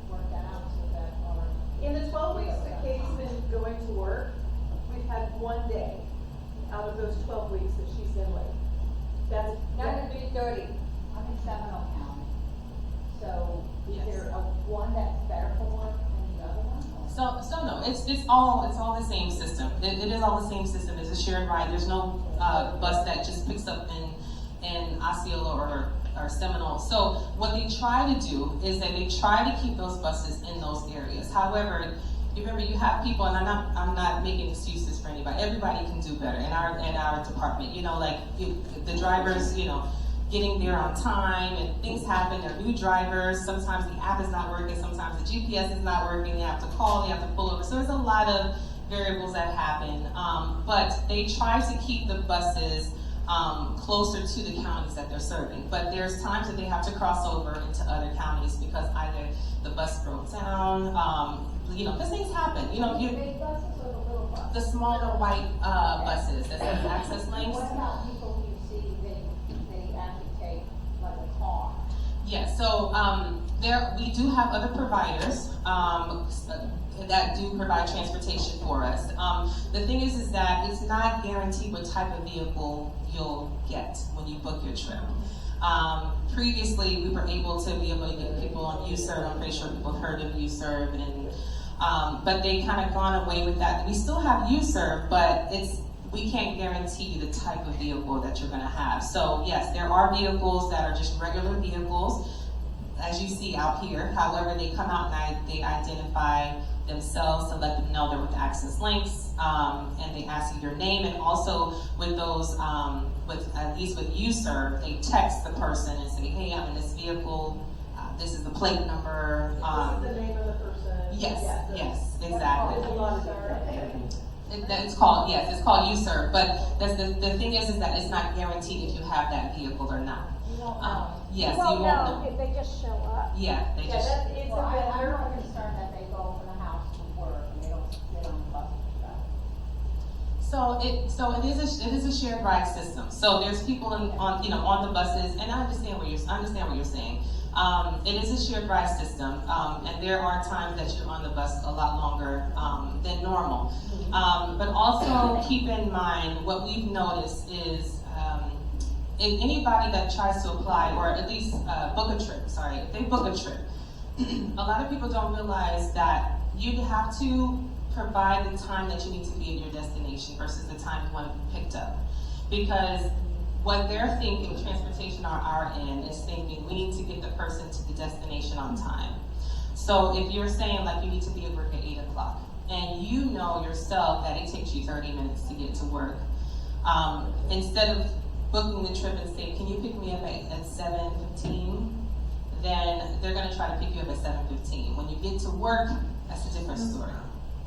work that out so that our...
In the 12 weeks that Katie's been going to work, we've had 1 day out of those 12 weeks that she's been late. That would be 30.
I'm in Seminole County. So is there one that's better for work than the other one?
So no, it's all the same system. It is all the same system. It's a shared ride. There's no bus that just picks up in Osceola or Seminole. So what they try to do is that they try to keep those buses in those areas. However, you remember you have people, and I'm not making excuses for anybody. Everybody can do better in our department. The drivers, getting there on time, and things happen. They're new drivers. Sometimes the app is not working. Sometimes the GPS is not working. They have to call. They have to pull over. So there's a lot of variables that happen. But they try to keep the buses closer to the counties that they're serving. But there's times that they have to cross over into other counties because either the bus broke down, because things happen.
The big buses or the little buses?
The smaller white buses that says access links.
What about people who you see, they actually take like a car?
Yeah, so we do have other providers that do provide transportation for us. The thing is that it's not guaranteed what type of vehicle you'll get when you book your trip. Previously, we were able to get people on U-Serve. I'm pretty sure people have heard of U-Serve, and but they kind of gone away with that. We still have U-Serve, but we can't guarantee you the type of vehicle that you're going to have. So yes, there are vehicles that are just regular vehicles, as you see out here. However, they come out and they identify themselves to let them know they're with Access Links, and they ask you your name. And also with those, at least with U-Serve, they text the person and say, hey, I'm in this vehicle. This is the plate number.
This is the name of the person.
Yes,
Yeah,
yes, exactly.
There's a lot of
It's called U-Serve, but the thing is that it's not guaranteed if you have that vehicle or not.
You won't know.
Yes,
You won't
you won't
know. They just show up.
Yeah, they just.
It's
Well,
a
I'm
vendor.
more concerned that they go from the house to work and they don't sit on the bus and stuff.
So it is a shared ride system. So there's people on the buses, and I understand what you're saying. It is a shared ride system, and there are times that you're on the bus a lot longer than normal. But also keep in mind, what we've noticed is if anybody that tries to apply, or at least book a trip, if they book a trip, a lot of people don't realize that you have to provide the time that you need to be at your destination versus the time you want to be picked up. Because what they're thinking, transportation on our end, is thinking we need to get the person to the destination on time. So if you're saying like you need to be at work at 8 o'clock, and you know yourself that it takes you 30 minutes to get to work, instead of booking the trip and say, can you pick me up at 7:15? Then they're gonna try to pick you up at 7:15. When you get to work, that's a different story.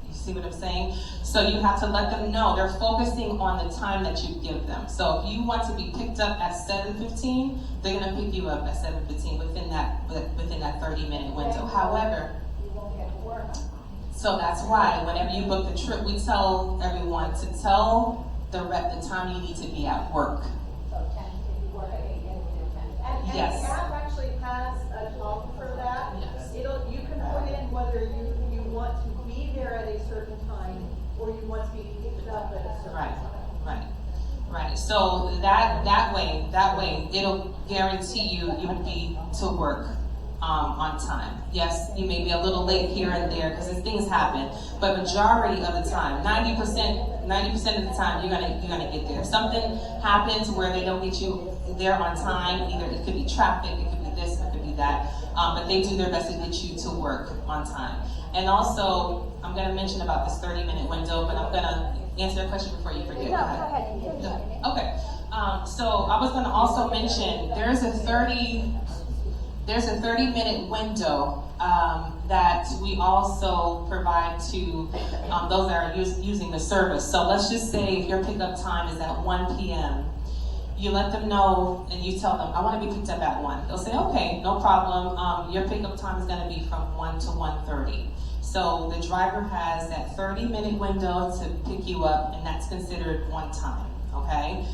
You see what I'm saying? So you have to let them know they're focusing on the time that you give them. So if you want to be picked up at 7:15, they're gonna pick you up at 7:15 within that 30-minute window. However,
You won't get to work on time.
so that's why whenever you book the trip, we tell everyone to tell the rep the time you need to be at work.
So 10, if you work at 8, you get to 10.
And
Yes.
the app actually has a toggle for that.
Yes.
You can put in whether you want to be there at a certain time or you want to be picked up at a certain time.
Right. So that way it'll guarantee you would be to work on time. Yes, you may be a little late here and there because things happen, but majority of the time, 90% of the time, you're gonna get there. If something happens where they don't get you there on time, either it could be traffic, it could be this, it could be that, but they do their best to get you to work on time. And also, I'm gonna mention about this 30-minute window, but I'm gonna answer a question before you forget.
No, go ahead. Finish it.
Okay. So I was gonna also mention there's a 30-minute window that we also provide to those that are using the service. So let's just say if your pickup time is at 1 p.m., you let them know and you tell them, I want to be picked up at 1. They'll say, okay, no problem. Your pickup time is going to be from 1 to 1:30. So the driver has that 30-minute window to pick you up, and that's considered one time, okay?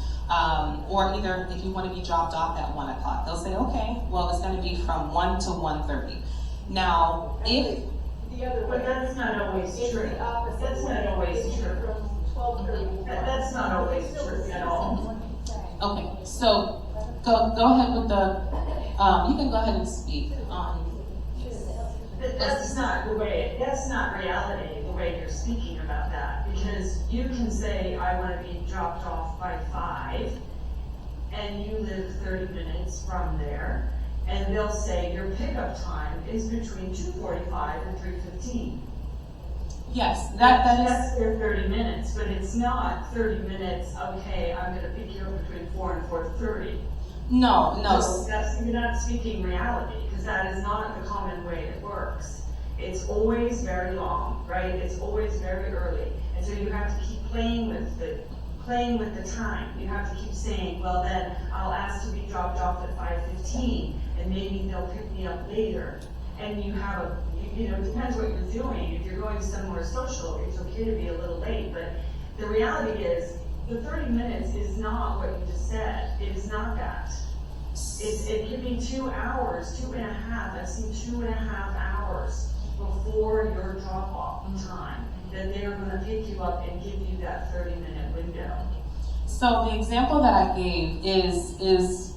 Or either if you want to be dropped off at 1 o'clock, they'll say, okay, well, it's going to be from 1 to 1:30. Now, if...
The other way.
But that's not always
It's
true.
the opposite.
That's not always
It's
true.
From 12:30 to 1.
That's not always true at all.
Okay, so go ahead with the, you can go ahead and speak on.
That's not reality, the way you're speaking about that, because you can say, I want to be dropped off by 5, and you live 30 minutes from there, and they'll say your pickup time is between 2:45 and 3:15.
Yes, that is.
That's their 30 minutes, but it's not 30 minutes, okay, I'm gonna pick you up between 4 and 4:30.
No.
So you're not speaking reality, because that is not the common way it works. It's always very long, right? It's always very early. And so you have to keep playing with the playing with the time. You have to keep saying, well then, I'll ask to be dropped off at 5:15, and maybe they'll pick me up later. And you have a, you know, it depends what you're doing. If you're going somewhere social, it's okay to be a little late, but the reality is, the 30 minutes is not what you just said. It is not that. It can be 2 hours, 2.5. I've seen 2.5 hours before your drop-off time that they're going to pick you up and give you that 30-minute window.
So the example that I gave is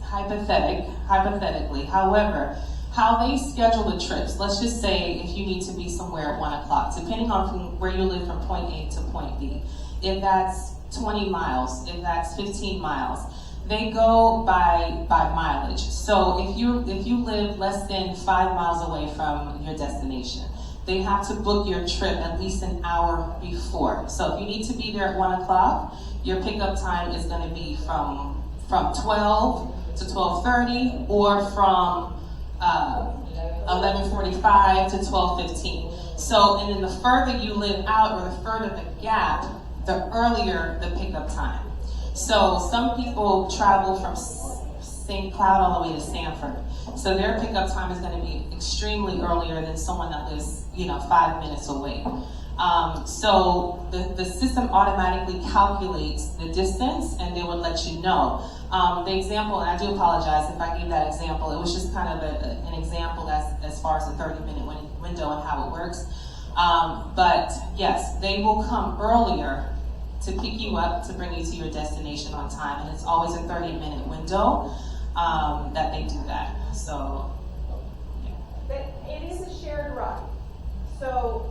hypothetically. However, how they schedule the trips, let's just say if you need to be somewhere at 1 o'clock, depending on where you live from point A to point B, if that's 20 miles, if that's 15 miles, they go by mileage. So if you live less than 5 miles away from your destination, they have to book your trip at least an hour before. So if you need to be there at 1 o'clock, your pickup time is going to be from 12 to 12:30, or from 11:45 to 12:15. So, and then the further you live out, or the further the gap, the earlier the pickup time. So some people travel from St. Cloud all the way to Sanford. So their pickup time is going to be extremely earlier than someone that lives, 5 minutes away. So the system automatically calculates the distance, and they would let you know. The example, and I do apologize if I gave that example, it was just kind of an example as far as the 30-minute window and how it works. But yes, they will come earlier to pick you up, to bring you to your destination on time, and it's always a 30-minute window that they do that. So, yeah.
But it is a shared ride. So,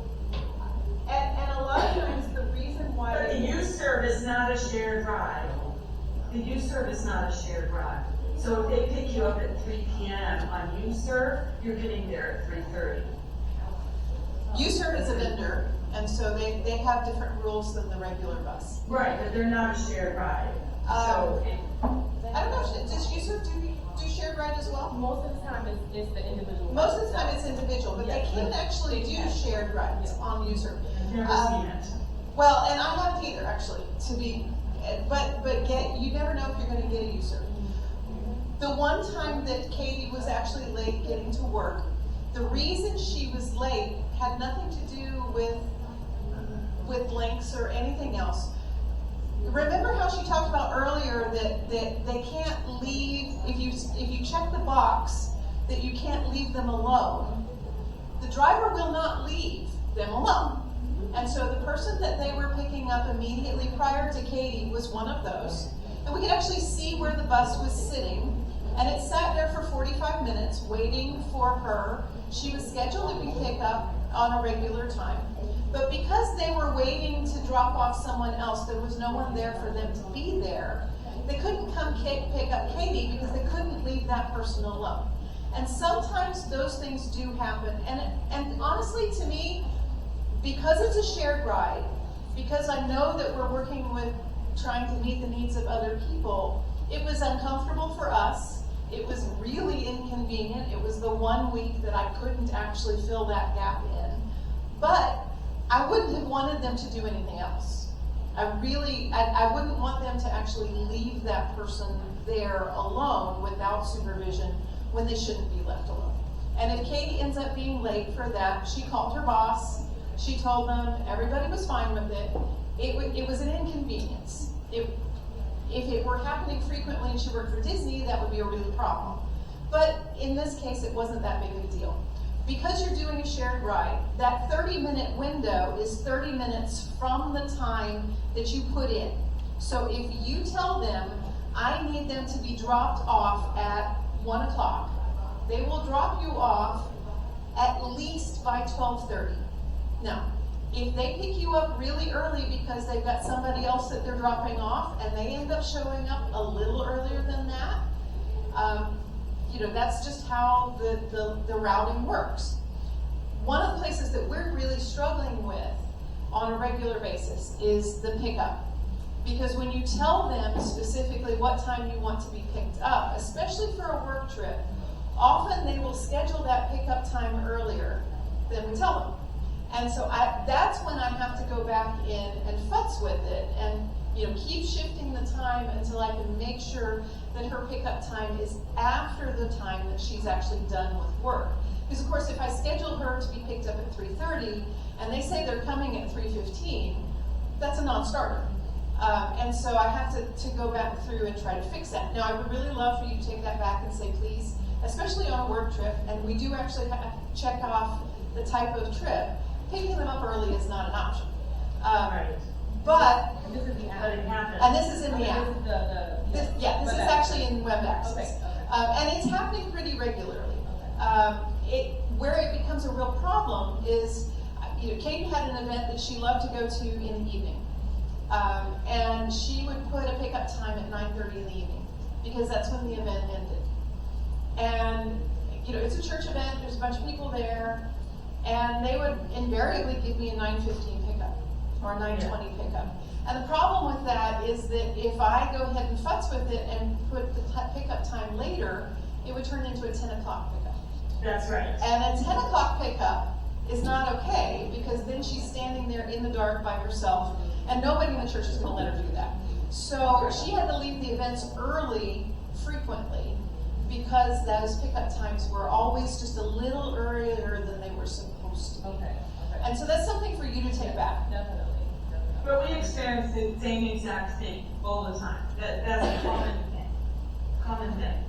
and a lot of times the reason why...
But the U-Serve is not a shared ride. The U-Serve is not a shared ride. So if they pick you up at 3 p.m. on U-Serve, you're getting there at 3:30.
U-Serve is a vendor, and so they have different rules than the regular bus.
Right, but they're not a shared ride.
I don't know, does U-Serve do shared ride as well?
Most of the time it's the individual.
Most of the time it's individual, but they can actually do shared rides on U-Serve.
I've never seen it.
Well, and I haven't either, actually, but you never know if you're going to get a U-Serve. The one time that Katie was actually late getting to work, the reason she was late had nothing to do with LYNX or anything else. Remember how she talked about earlier that they can't leave, if you check the box that you can't leave them alone, the driver will not leave them alone. And so the person that they were picking up immediately prior to Katie was one of those. And we could actually see where the bus was sitting, and it sat there for 45 minutes waiting for her. She was scheduled to be picked up on a regular time. But because they were waiting to drop off someone else, there was no one there for them to be there. They couldn't come pick up Katie because they couldn't leave that person alone. And sometimes those things do happen. And honestly, to me, because it's a shared ride, because I know that we're working with trying to meet the needs of other people, it was uncomfortable for us. It was really inconvenient. It was the 1 week that I couldn't actually fill that gap in. But I wouldn't have wanted them to do anything else. I wouldn't want them to actually leave that person there alone without supervision when they shouldn't be left alone. And if Katie ends up being late for that, she called her boss. She told them everybody was fine with it. It was an inconvenience. If it were happening frequently and she worked for Disney, that would be a real problem. But in this case, it wasn't that big of a deal. Because you're doing a shared ride, that 30-minute window is 30 minutes from the time that you put in. So if you tell them, I need them to be dropped off at 1 o'clock, they will drop you off at least by 12:30. Now, if they pick you up really early because they've got somebody else that they're dropping off and they end up showing up a little earlier than that, that's just how the routing works. One of the places that we're really struggling with on a regular basis is the pickup. Because when you tell them specifically what time you want to be picked up, especially for a work trip, often they will schedule that pickup time earlier than we tell them. And so that's when I have to go back in and futz with it. And keep shifting the time until I can make sure that her pickup time is after the time that she's actually done with work. Because of course, if I schedule her to be picked up at 3:30 and they say they're coming at 3:15, that's a non-starter. And so I have to go back through and try to fix that. Now, I would really love for you to take that back and say, please, especially on a work trip, and we do actually have to check off the type of trip, picking them up early is not an option.
Right.
But,
This is the app. It happens.
and this is in the app.
This is
This is actually in web access. And it's happening pretty regularly. Where it becomes a real problem is, Katie had an event that she loved to go to in the evening. And she would put a pickup time at 9:30 in the evening, because that's when the event ended. And, it's a church event, there's a bunch of people there, and they would invariably give me a 9:15 pickup, or a 9:20 pickup. And the problem with that is that if I go ahead and futz with it and put the pickup time later, it would turn into a 10 o'clock pickup.
That's right.
And a 10 o'clock pickup is not okay, because then she's standing there in the dark by herself, and nobody in the church is going to let her do that. So she had to leave the events early frequently, because those pickup times were always just a little earlier than they were supposed to be.
Okay.
And so that's something for you to take back.
Definitely.
But we experience the same exact thing all the time. That's a common thing.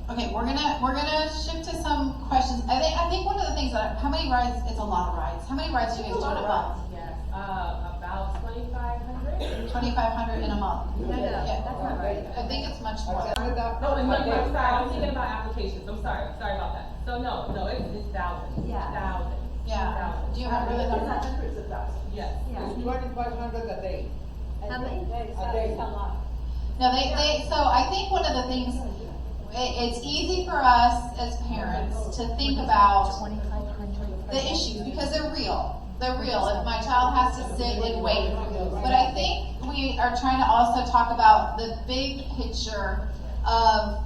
Okay, we're gonna shift to some questions. I think one of the things how many rides? It's a lot of rides. How many rides do you guys do in a month?
Yes. About 2,500.
2,500 in a month.
That's not right.
I think it's much more.
No, I'm thinking about applications. I'm sorry about that. So no, it's thousands.
Yeah.
Thousands.
Yeah. Do you remember the number?
Hundreds of thousands.
Yes.
Yeah.
2,500 a day.
How many?
A day.
No, so I think one of the things, it's easy for us as parents to think about
2,500.
the issues, because they're real. They're real. If my child has to sit and wait. But I think we are trying to also talk about the big picture of,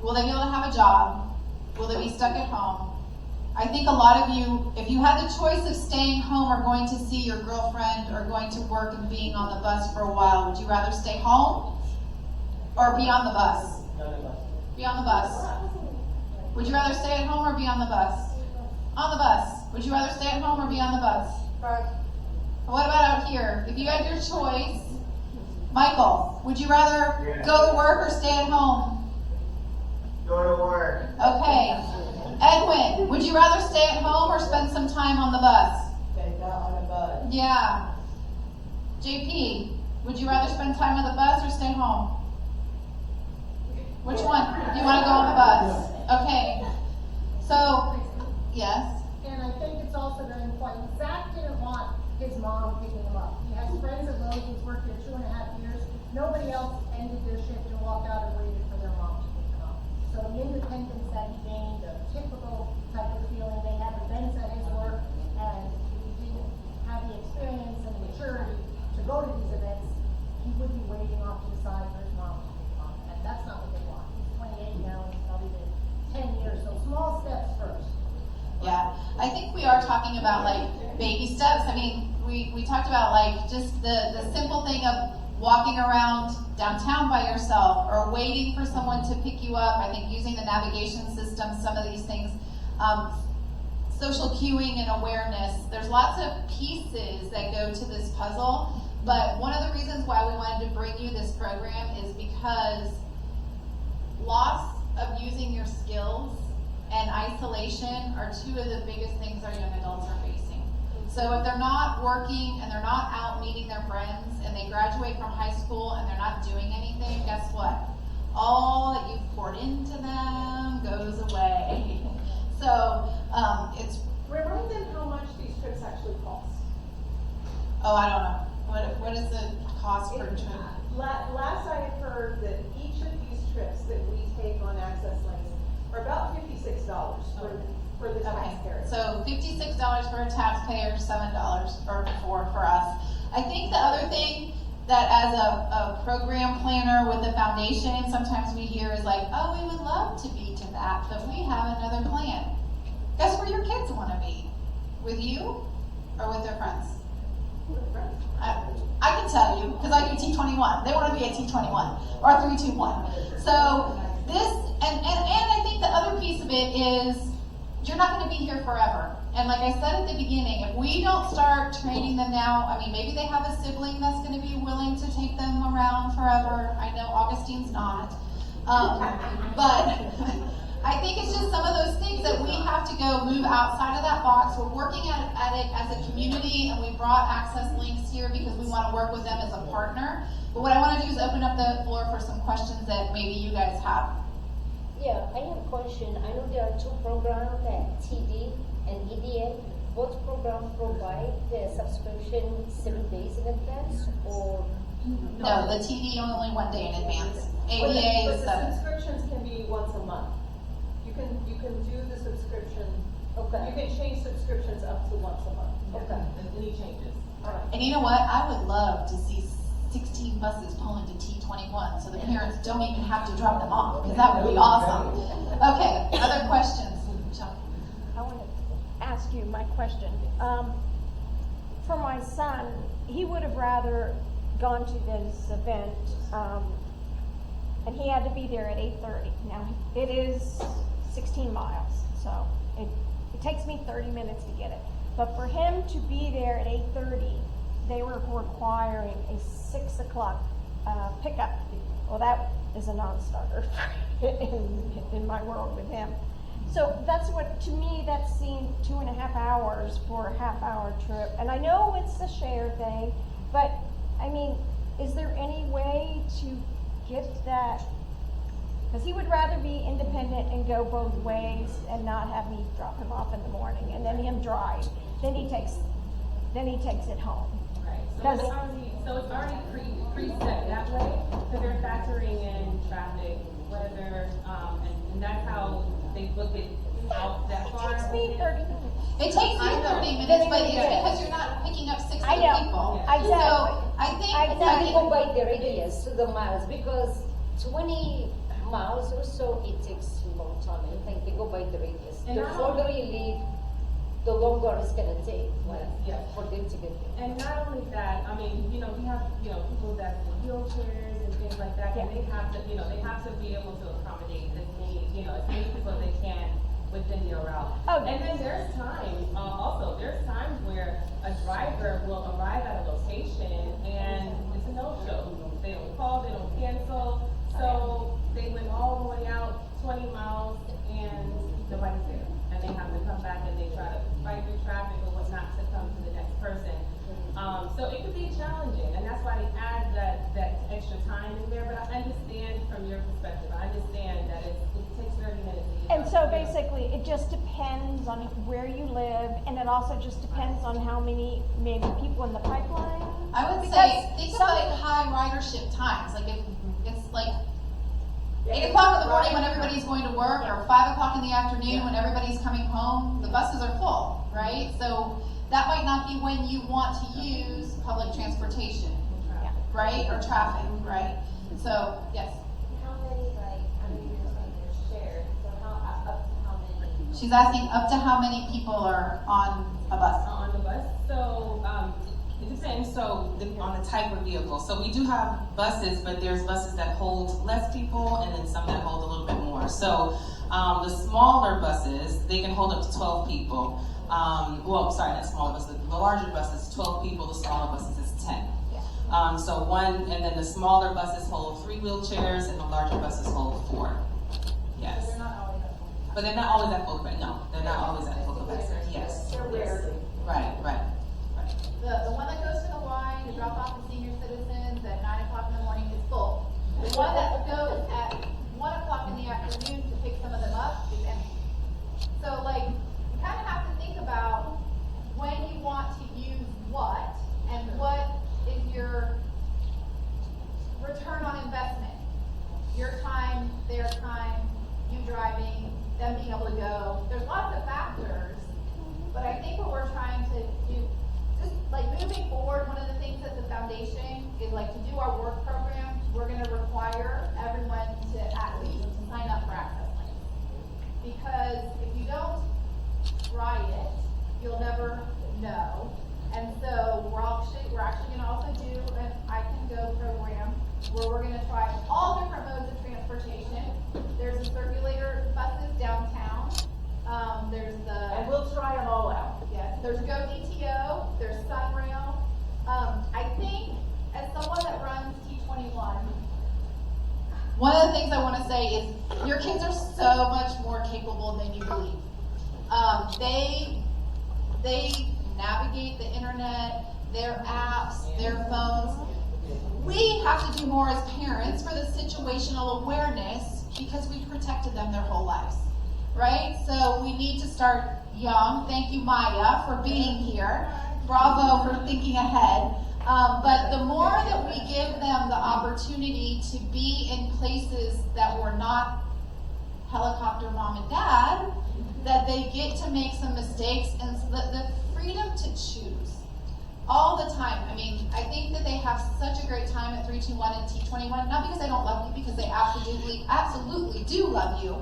will they be able to have a job? Will they be stuck at home? I think a lot of you, if you had the choice of staying home or going to see your girlfriend or going to work and being on the bus for a while, would you rather stay home or be on the bus? Be on the bus. Would you rather stay at home or be on the bus? On the bus. Would you rather stay at home or be on the bus? What about out here? If you had your choice, Michael, would you rather go to work or stay at home?
Go to work.
Okay. Edwin, would you rather stay at home or spend some time on the bus?
Stay on the bus.
Yeah. JP, would you rather spend time on the bus or stay home? Which one? You want to go on the bus? Okay. So, yes.
And I think it's also very important, Zach didn't want his mom picking him up. He has friends of those who's worked here 2.5 years. Nobody else ended their shift and walked out and waited for their mom to pick them up. So the independence that he gained, the typical type of feeling, they have events at his work, and he didn't have the experience and the maturity to go to these events, he would be waiting off to the side for his mom to pick him up. And that's not what they want. He's 28 now, and he's probably been 10 years, so small steps first.
Yeah, I think we are talking about like baby steps. I mean, we talked about like just the simple thing of walking around downtown by yourself or waiting for someone to pick you up. I think using the navigation system, some of these things, social cueing and awareness. There's lots of pieces that go to this puzzle, but one of the reasons why we wanted to bring you this program is because loss of using your skills and isolation are two of the biggest things our young adults are facing. So if they're not working and they're not out meeting their friends and they graduate from high school and they're not doing anything, guess what? All that you've poured into them goes away. So it's...
Remind them how much these trips actually cost.
Oh, I don't know. What is the cost per trip?
Last I had heard that each of these trips that we take on Access LYNX are about $56 for the taxpayer.
So $56 for a taxpayer, $7 for us. I think the other thing that as a program planner with the foundation, sometimes we hear is like, oh, we would love to be to that, but we have another plan. Guess where your kids want to be? With you or with their friends? I can tell you, because I do T21. They want to be at T21 or 321. So this, and I think the other piece of it is you're not going to be here forever. And like I said at the beginning, if we don't start training them now, I mean, maybe they have a sibling that's going to be willing to take them around forever. I know Augustine's not. But I think it's just some of those things that we have to go move outside of that box. We're working at it as a community, and we brought Access LYNX here because we want to work with them as a partner. But what I want to do is open up the floor for some questions that maybe you guys have.
Yeah, I have a question. I know there are two programs, TD and EDA. Both programs provide the subscription 7 days in advance, or?
No, the TD only 1 day in advance.
But
ADA
the
is 7.
subscriptions can be once a month. You can do the subscription.
Okay.
You can change subscriptions up to once a month.
Okay.
Any changes.
And you know what? I would love to see 16 buses pull into T21 so the parents don't even have to drop them off, because that would be awesome. Okay, other questions?
I want to ask you my question. For my son, he would have rather gone to this event, and he had to be there at 8:30. Now, it is 16 miles, so it takes me 30 minutes to get it. But for him to be there at 8:30, they were requiring a 6 o'clock pickup. Well, that is a non-starter in my world with him. So that's what, to me, that seemed 2.5 hours for a half-hour trip. And I know it's a share thing, but I mean, is there any way to get that? Because he would rather be independent and go both ways and not have me drop him off in the morning and then him drive. Then he takes it home.
Right. So it's already preset that way, because they're factoring in traffic, weather, and that's how they book it out that far.
It takes me 30 minutes.
It takes you 30 minutes, but it's because you're not picking up 6
I
other
know.
people.
Exactly.
So I think
I go by the radius to the miles, because 20 miles or so, it takes a long time. I think they go by the radius.
And
the further you leave, the longer it's gonna take for them to get there.
And not only that, I mean, we have, people that in wheelchairs and things like that, and they have to, they have to be able to accommodate as many people as they can within their route.
Oh.
And then there's times, there's times where a driver will arrive at a location and it's a no-show. They don't call, they don't cancel, so they went all the way out 20 miles and nobody's there. And they have to come back and they try to fight through traffic or whatnot to come to the next person. So it could be challenging, and that's why they add that extra time in there. But I understand from your perspective. I understand that it takes 30 minutes.
And so basically, it just depends on where you live, and it also just depends on how many maybe people in the pipeline.
I would say, think of like high ridership times. Like if it's like 8 o'clock in the morning when everybody's going to work, or 5 o'clock in the afternoon when everybody's coming home, the buses are full, right? So that might not be when you want to use public transportation, right? Or traffic, right? So, yes.
How many, I know you're saying they're shared, so up to how many?
She's asking up to how many people are on a bus.
On the bus. So it depends. So on the type of vehicle. So we do have buses, but there's buses that hold less people, and then some that hold a little bit more. So the smaller buses, they can hold up to 12 people. Not smaller buses. The larger buses, 12 people. The smaller buses is 10. And then the smaller buses hold 3 wheelchairs, and the larger buses hold 4. Yes. But they're not always at full capacity. No, they're not always at full capacity. Yes.
They're rarely. Right. The one that goes to the Y to drop off the senior citizens at 9 o'clock in the morning is full. The one that goes at 1 o'clock in the afternoon to pick some of them up is empty. So you kind of have to think about when you want to use what, and what is your return on investment. Your time, their time, you driving, them being able to go. There's lots of factors, but I think what we're trying to do, just moving forward, one of the things at the foundation is to do our work program, we're going to require everyone to at least sign up for Access LYNX. Because if you don't try it, you'll never know. And so we're actually where we're gonna try all different modes of transportation. There's the circulator buses downtown. There's the.
And we'll try them all out.
Yes, there's GoDTO, there's SunRail. I think as someone that runs T21, one of the things I want to say is your kids are so much more capable than you believe. They navigate the internet, their apps, their phones. We have to do more as parents for the situational awareness because we've protected them their whole lives, right? So we need to start young. Thank you, Maya, for being here. Bravo for thinking ahead. But the more that we give them the opportunity to be in places that were not helicopter mom and dad, that they get to make some mistakes and the freedom to choose all the time. I mean, I think that they have such a great time at 321 and T21, not because they don't love you, because they absolutely do love you.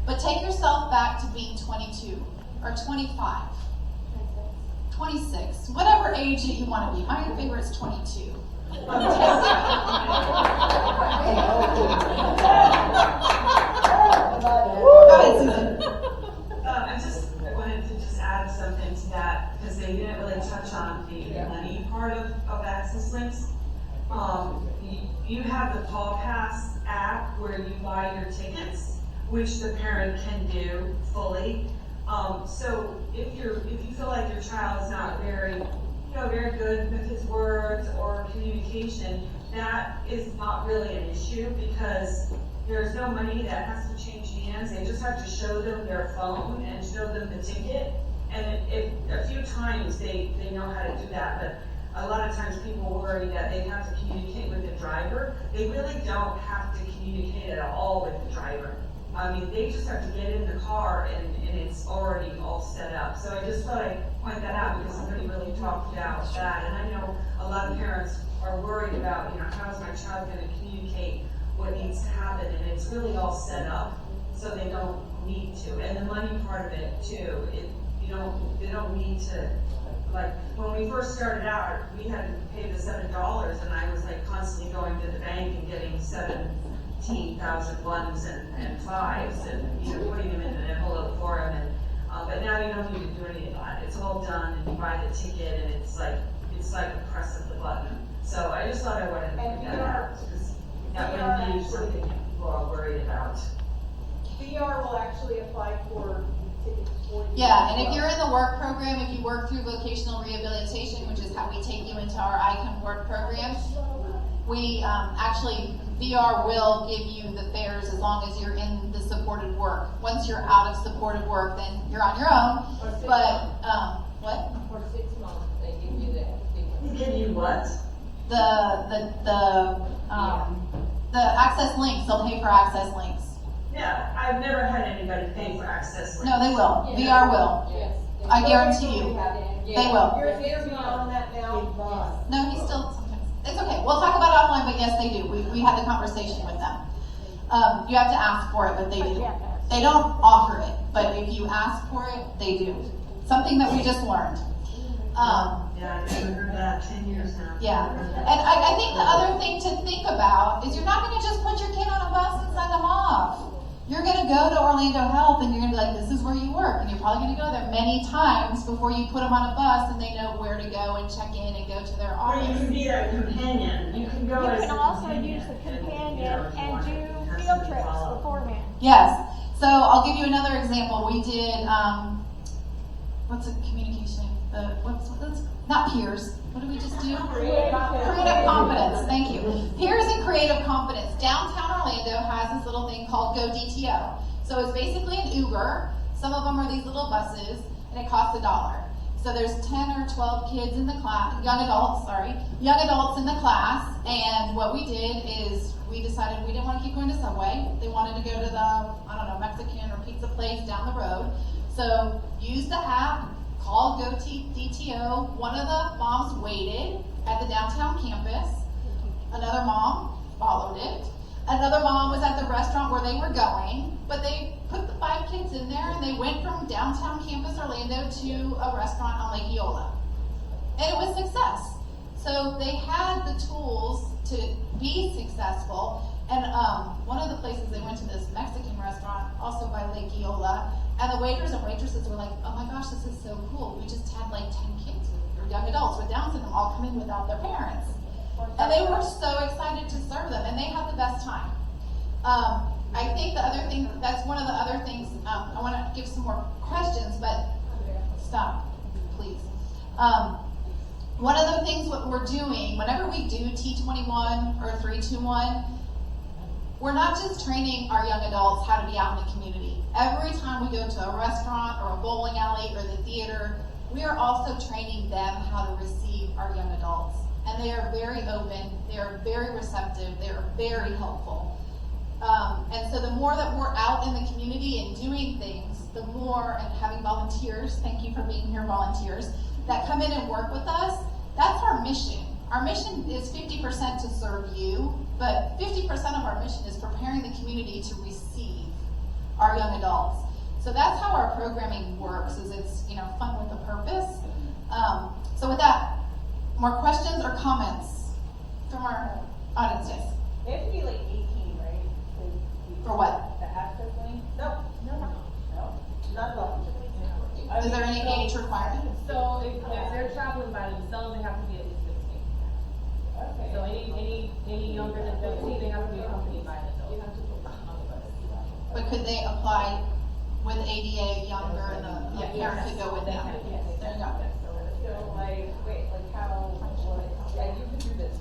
But take yourself back to being 22 or 25. 26, whatever age that you want to be. My favorite is 22. Go ahead, Susan.
I just wanted to add something to that because they didn't really touch on the money part of Access Links. You have the Paul Pass app where you buy your tickets, which the parent can do fully. So if you feel like your child is not very good with his words or communication, that is not really an issue because there's no money that has to change hands. They just have to show them their phone and show them the ticket. And a few times they know how to do that, but a lot of times people worry that they have to communicate with the driver. They really don't have to communicate at all with the driver. I mean, they just have to get in the car and it's already all set up. So I just thought I'd point that out because somebody really talked about that. And I know a lot of parents are worried about, how is my child going to communicate what needs to happen? And it's really all set up so they don't need to. And the money part of it too, they don't need to, like when we first started out, we had to pay the $7 and I was like constantly going to the bank and getting 17,000 ones and fives and putting them in an envelope for them. And but now you don't need to do any of that. It's all done, and you buy the ticket, and it's like a press of the button. So I just thought I wanted to bring that out because that would be something people are worried about.
VR will actually apply for tickets for you.
Yeah, and if you're in the work program, if you work through vocational rehabilitation, which is how we take you into our ICON work program, we actually, VR will give you the fares as long as you're in the supported work. Once you're out of supported work, then you're on your own. But, what?
For 6 months, they give you that.
They give you what?
The Access Links, they'll pay for Access Links.
Yeah, I've never had anybody pay for Access Links.
No, they will. VR will.
Yes.
I guarantee you. They will.
You're beyond that now?
No, he's still, it's okay. We'll talk about it offline, but yes, they do. We had the conversation with them. You have to ask for it, but they do. They don't offer it, but if you ask for it, they do. Something that we just learned.
Yeah, I've heard that 10 years now.
Yeah, and I think the other thing to think about is you're not going to just put your kid on a bus and send them off. You're going to go to Orlando Health and you're going to be like, this is where you work, and you're probably going to go there many times before you put them on a bus and they know where to go and check in and go to their
Or
office.
you can be their companion. You can go as
You can
a
also
companion.
use the companion
if you
and
want
do
to have
field
somebody
trips
follow.
beforehand.
Yes. So I'll give you another example. We did, what's a communication? What's not peers. What did we just do? Creative competence. Thank you. Peers and creative competence. Downtown Orlando has this little thing called GoDTO. So it's basically an Uber. Some of them are these little buses, and it costs $1. So there's 10 or 12 kids in the class, young adults in the class, and what we did is we decided we didn't want to keep going to Subway. They wanted to go to the, Mexican or pizza place down the road. So use the app, call GoDTO. One of the moms waited at the downtown campus. Another mom followed it. Another mom was at the restaurant where they were going, but they put the 5 kids in there and they went from downtown campus Orlando to a restaurant on Lake Eola. And it was success. So they had the tools to be successful. And one of the places they went to, this Mexican restaurant, also by Lake Eola, and the waiters and waitresses were like, oh my gosh, this is so cool. We just had like 10 kids or young adults with Down syndrome all come in without their parents. And they were so excited to serve them, and they had the best time. I think the other thing, that's one of the other things, I want to give some more questions, but stop, please. One of the things what we're doing, whenever we do T21 or 321, we're not just training our young adults how to be out in the community. Every time we go to a restaurant or a bowling alley or the theater, we are also training them how to receive our young adults. And they are very open, they are very receptive, they are very helpful. And so the more that we're out in the community and doing things, the more, and having volunteers, thank you for being here, volunteers, that come in and work with us, that's our mission. Our mission is 50% to serve you, but 50% of our mission is preparing the community to receive our young adults. So that's how our programming works, is it's, fun with a purpose. So with that, more questions or comments from our audience? Yes?
They have to be like 18, right?
For what?
The access link? No. Not at all.
Is there any age requirement?
So if they're traveling by themselves, they have to be at least 16.
Okay.
So any younger than 15, they have to be accompanied by an adult.
But could they apply with ADA younger and the parent could go with them?
Yes.
There you go.
So like, wait, like how, yeah, you could do this.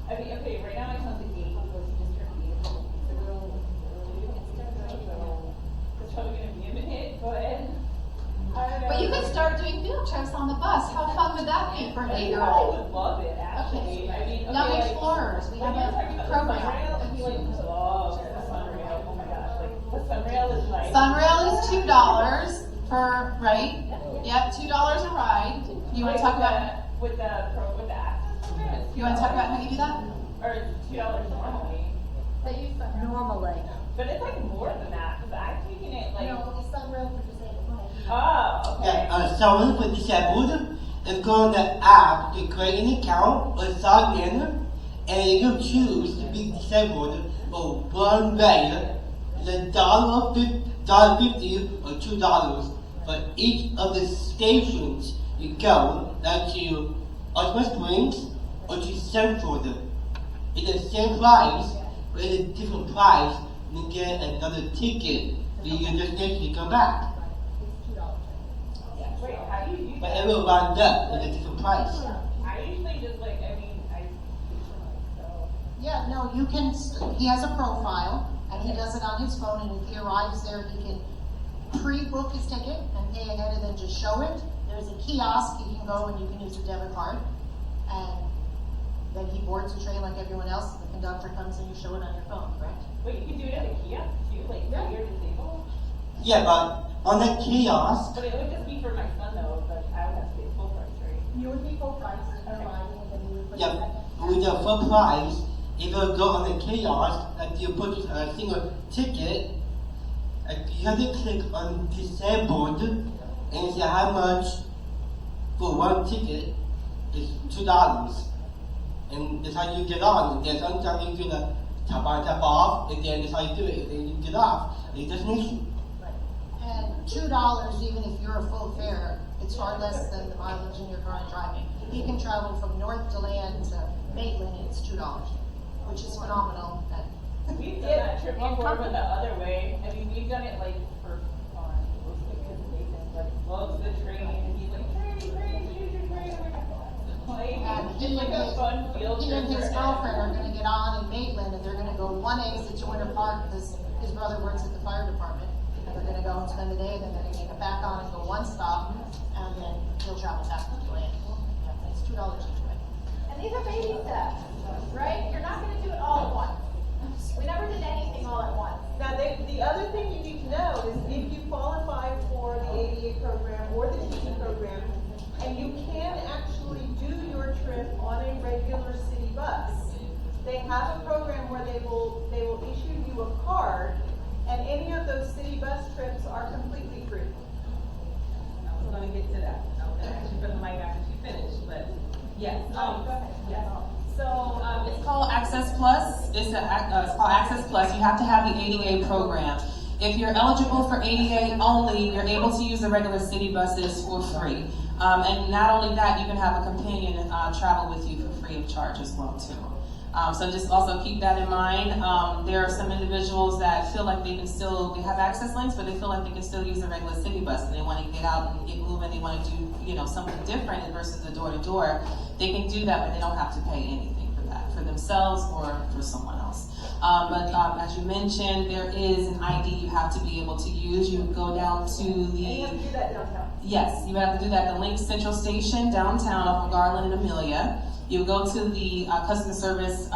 I mean, okay, right now my son's 8, so he just turned 8 a week ago. So it's probably gonna be a minute, but I don't know.
But you could start doing field trips on the bus. How fun would that be for an 8-year-old?
I would love it, actually.
Okay.
I mean, okay,
Young
like,
Explorers, we have a program.
SunRail, and he like loves the SunRail. Oh my gosh, like the SunRail is like.
SunRail is $2 per, right? Yep, $2 a ride. You want to talk about?
With the access program.
You want to talk about how you do that?
Or $2 normally.
Normally.
But it's like more than that, because I'm taking it like.
No, it's SunRail for disabled.
Oh, okay.
Yeah, someone for disabled is go on the app to create an account or sign in, and you can choose to be disabled for one day. It's $1.50 or $2 for each of the stations you go, like to Osceola Springs or to Central. It's the same price, but it's a different price. You get another ticket for your destination to come back.
Wait, how do you do
But
that?
it will wind up with a different price.
I usually just like, so.
Yeah, no, you can, he has a profile, and he does it on his phone, and if he arrives there, he can pre-book his ticket and pay ahead and then just show it. There's a kiosk, you can go and you can use your debit card, and then he boards the train like everyone else, the conductor comes and you show it on your phone, correct?
Wait, you can do it at a kiosk too, like, so you're disabled?
Yeah, but on the kiosk,
But it would just be for my son though, but I would have to pay full price, right?
You would be full price, arriving, and then you would put
yeah,
your
with the full price, if you go on the kiosk and you purchase a single ticket, you have to click on disabled and say how much for one ticket is $2. And that's how you get on. And then sometimes you're gonna tap on, tap off, and then that's how you do it. And then you get off. It's just an issue.
And $2, even if you're a full fare, it's far less than the mileage in your current driving. You can travel from North DeLand to Maitland, and it's $2, which is phenomenal.
We've done that trip before, but the other way. I mean, we've done it like for fun. Because Nathan like loves the train, and he's like, train, choose your train. Like, it's like a fun field
He
trip.
and his
for
girlfriend are
everyone.
going to get on in Maitland, and they're going to go one exit to Winter Park because his brother works at the fire department. And they're going to go and spend the day, and then they're going to get back on and go one stop, and then he'll travel back to DeLand. Yeah, it's $2 each way.
And these are baby steps, right? You're not going to do it all at once. We never did anything all at once.
Now, the other thing you need to know is if you qualify for the ADA program or the TC program, and you can actually do your trip on a regular city bus, they have a program where they will issue you a card, and any of those city bus trips are completely free.
So let me get to that. Okay, actually, for the mic after she finished, but yes. it's called Access Plus. You have to have the ADA program. If you're eligible for ADA only, you're able to use the regular city buses for free. And not only that, you can have a companion travel with you for free of charge as well too. So just also keep that in mind. There are some individuals that feel like they have access links, but they feel like they can still use the regular city bus and they want to get out and get moving. They want to do, something different versus the door to door. They can do that, but they don't have to pay anything for that, for themselves or for someone else. But as you mentioned, there is an ID you have to be able to use. You would go down to the...
And you have to do that downtown.
Yes, you have to do that at the LYNX Central Station downtown off of Garland and Amelia. You go to the customer service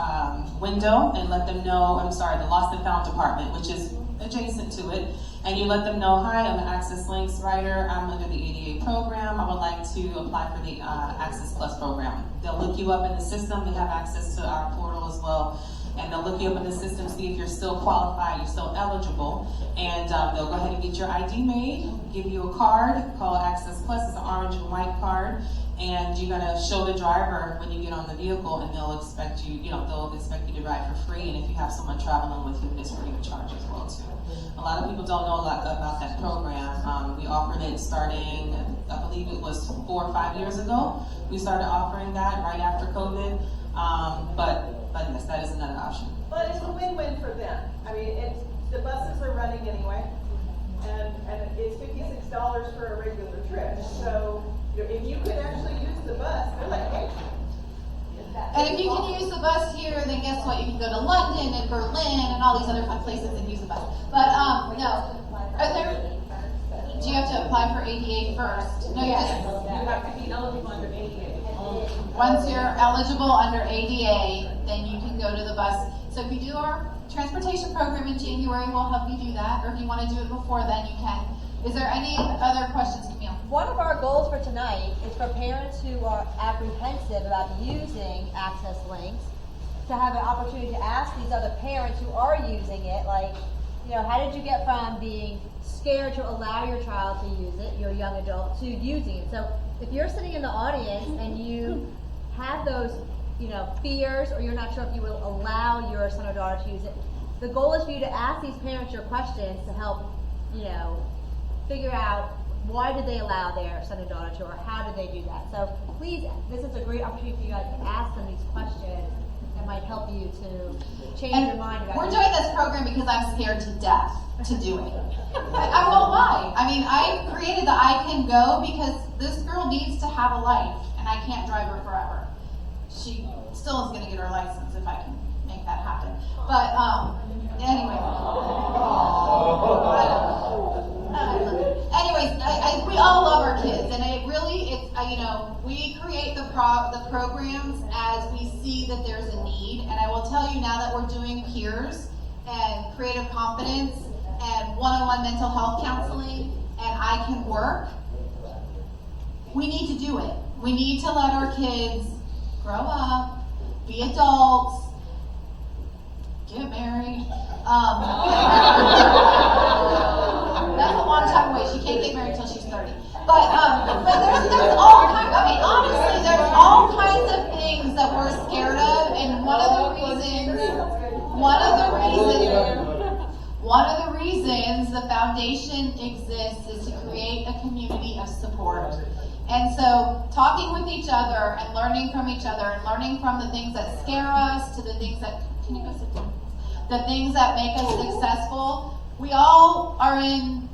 window and let them know, the Lost and Found department, which is adjacent to it. And you let them know, hi, I'm an Access LYNX rider. I'm under the ADA program. I would like to apply for the Access Plus program. They'll look you up in the system. They have access to our portal as well. And they'll look you up in the system, see if you're still qualified, you're still eligible. And they'll go ahead and get your ID made, give you a card called Access Plus. It's an orange and white card. And you're gonna show the driver when you get on the vehicle, and they'll expect you, they'll expect you to ride for free. And if you have someone traveling with you, it's free of charge as well too. A lot of people don't know a lot about that program. We offered it starting, I believe it was 4 or 5 years ago. We started offering that right after COVID. But yes, that is another option.
But it's a win-win for them. I mean, the buses are running anyway, and it's $56 for a regular trip. So if you could actually use the bus, they're like, hey.
And if you can use the bus here, then guess what? You can go to London and Berlin and all these other fun places and use the bus. But no, do you have to apply for ADA first? No, you just.
You have to be eligible under ADA.
Once you're eligible under ADA, then you can go to the bus. So if you do our transportation program in January, we'll help you do that. Or if you want to do it before then, you can. Is there any other questions, Camille?
One of our goals for tonight is for parents who are apprehensive about using Access LYNX to have an opportunity to ask these other parents who are using it, like, how did you get from being scared to allow your child to use it, your young adult, to using it? So if you're sitting in the audience and you have those, fears, or you're not sure if you will allow your son or daughter to use it, the goal is for you to ask these parents your questions to help, figure out why did they allow their son or daughter to, or how did they do that. So please, this is a great opportunity for you guys to ask them these questions that might help you to change your mind about it.
We're doing this program because I'm scared to death to do it. I won't lie. I mean, I created the I Can Go because this girl needs to have a life, and I can't drive her forever. She still is going to get her license if I can make that happen. But anyway. Anyways, we all love our kids, and we create the programs as we see that there's a need. And I will tell you, now that we're doing peers and creative confidence and one-on-one mental health counseling and I Can Work, we need to do it. We need to let our kids grow up, be adults, get married. That's a long time away. She can't get married until she's 30. But there's all kinds. I mean, honestly, there's all kinds of things that we're scared of, and one of the reasons the foundation exists is to create a community of support. And so, talking with each other and learning from each other, and learning from the things that scare us to the things that the things that make us successful. We all are in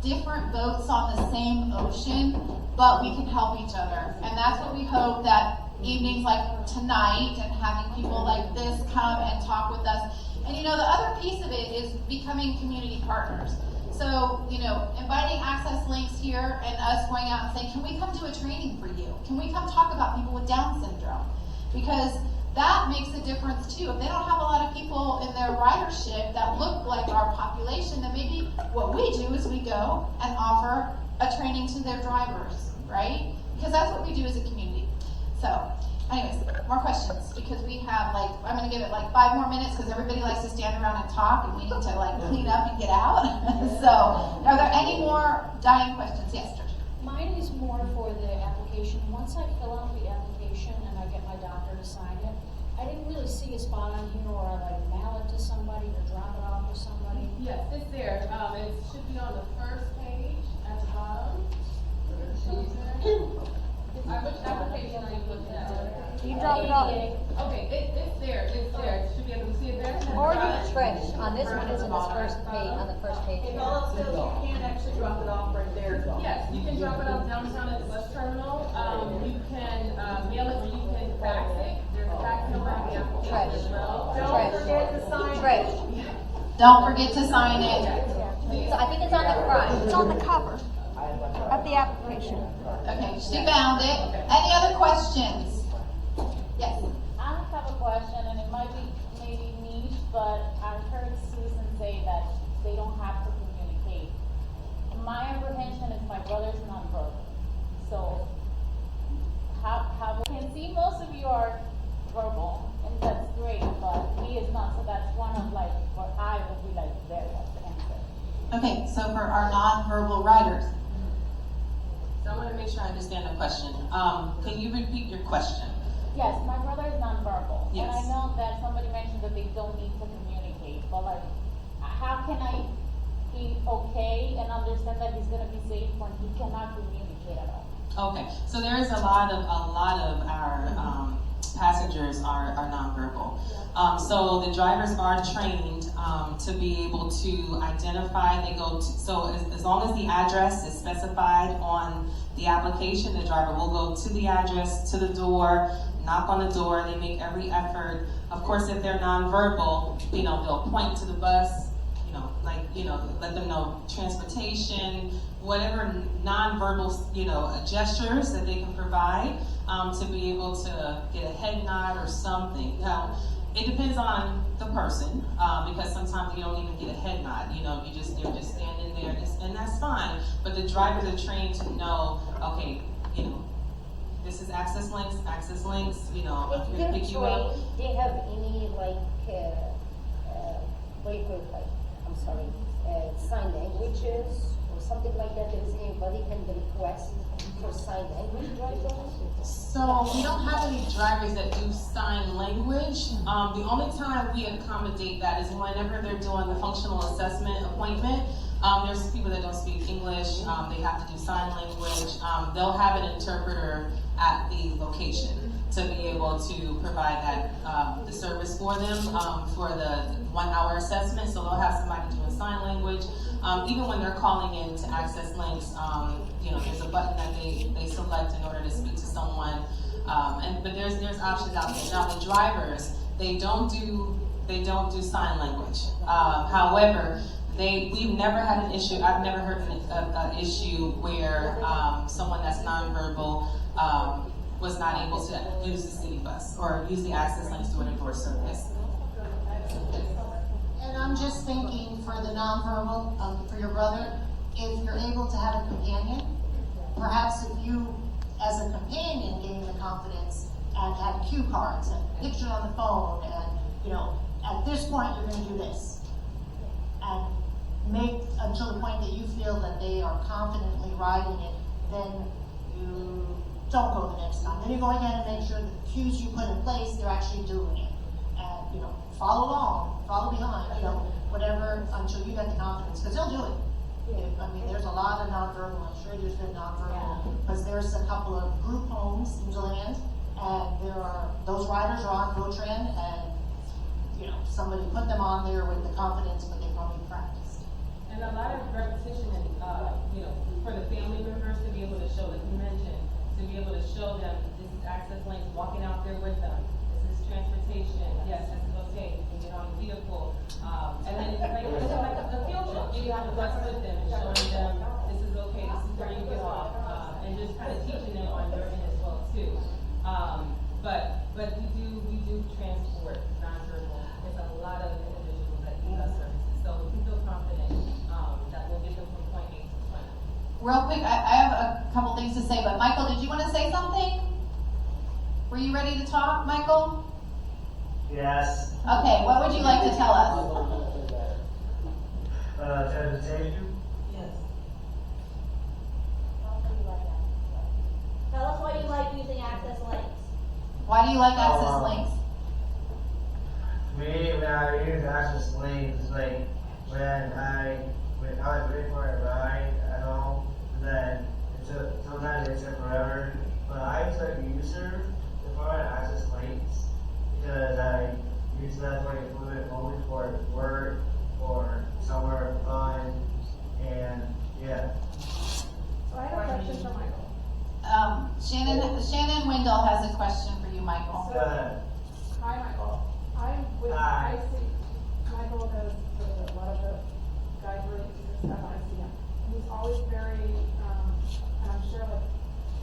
different boats on the same ocean, but we can help each other. And that's what we hope that evenings like tonight and having people like this come and talk with us. And the other piece of it is becoming community partners. So, inviting Access LYNX here and us going out and saying, can we come do a training for you? Can we come talk about people with Down syndrome? Because that makes a difference too. If they don't have a lot of people in their ridership that look like our population, then maybe what we do is we go and offer a training to their drivers, right? Because that's what we do as a community. So, anyways, more questions, because we have I'm going to give it 5 more minutes because everybody likes to stand around and talk, and we need to clean up and get out. So, are there any more dying questions? Yes, Tricia.
Mine is more for the application. Once I fill out the application and I get my doctor to sign it, I didn't really see a spot on here where I like mail it to somebody or drop it off to somebody.
Yes, it's there. It should be on the first page at the bottom. Which application are you looking at?
You drop it off.
Okay, it's there. It's there. It should be able to see it there.
Or you Trish, on this one is in this first page, on the first page.
If all else fails, you can actually drop it off right there.
Yes, you can drop it off downtown at the bus terminal. You can mail it or you can fax it. There's a fax number on the application as well.
Don't forget to sign it.
Don't forget to sign it.
So I think it's on the front.
It's on the cover of the application.
Okay, she found it. Any other questions? Yes.
I have a question, and it might be maybe niche, but I heard Susan say that they don't have to communicate. My apprehension is my brother's nonverbal. So, how we can see most of you are verbal, and that's great, but he is not. So that's one of like what I would be like very apprehensive.
Okay, so for our non-verbal writers.
So I want to make sure I understand the question. Can you repeat your question?
Yes, my brother is nonverbal,
Yes.
and I know that somebody mentioned that they don't need to communicate, but like, how can I be okay and understand that he's gonna be safe when he cannot communicate at all?
Okay, so there is a lot of our passengers are nonverbal. So the drivers are trained to be able to identify. They go to, so as long as the address is specified on the application, the driver will go to the address, to the door, knock on the door. They make every effort. Of course, if they're nonverbal, they'll point to the bus. Let them know transportation, whatever nonverbal, gestures that they can provide to be able to get a head nod or something. Now, it depends on the person because sometimes you don't even get a head nod. They're just standing there, and that's fine. But the drivers are trained to know, okay, this is access links. I'm here to pick you up.
Do they have any sign languages or something like that? Is anybody can request for sign language drivers?
So we don't have any drivers that do sign language. The only time we accommodate that is whenever they're doing the functional assessment appointment. There's people that don't speak English. They have to do sign language. They'll have an interpreter at the location to be able to provide that the service for them for the 1 hour assessment. So they'll have somebody doing sign language. Even when they're calling in to access links, there's a button that they select in order to speak to someone. But there's options out there. Now the drivers, they don't do sign language. However, we've never had an issue. I've never heard an issue where someone that's nonverbal was not able to use the city bus or use the access links to a door service.
And I'm just thinking for the nonverbal, for your brother, if you're able to have a companion, perhaps if you, as a companion, gain the confidence and have cue cards and pictures on the phone, and at this point you're going to do this, and make until the point that you feel that they are confidently riding it, then you don't go the next time. Then you go again and make sure that the cues you put in place, they're actually doing it. And, follow along, follow behind, whatever, until you get the confidence, because they'll do it. There's a lot of nonverbal, I'm sure there's been nonverbal, because there's a couple of group homes in DeLand, and those riders are on VOTRAN, and, somebody put them on there with the confidence, but they've already practiced.
And a lot of repetition, and for the family members to be able to show, like you mentioned, to be able to show them this is access links, walking out there with them. This is transportation. Yes, this is okay. You can get on a vehicle. And then like a field trip. You have a bus with them and showing them this is okay. This is where you get off, and just kind of teaching them on your end as well too. But we do transport nonverbal. There's a lot of individuals that use our services, so we feel confident that we'll get them from point A to point B.
Real quick, I have a couple things to say, but Michael, did you want to say something? Were you ready to talk, Michael?
Yes.
Okay, what would you like to tell us?
Transportation?
Yes. Tell us why you like using access links.
Why do you like access links?
me, when I use access links, like when I was waiting for a ride at home, then sometimes it took forever. But I took user before I access links because I use that for implement only for work or somewhere fun, and yeah.
So I have a question for Michael.
Shannon Wendell has a question for you, Michael.
Go ahead.
Hi, Michael.
Hi.
I see Michael goes to a lot of the guide groups and stuff. I see him. And he's always very, and I'm sure like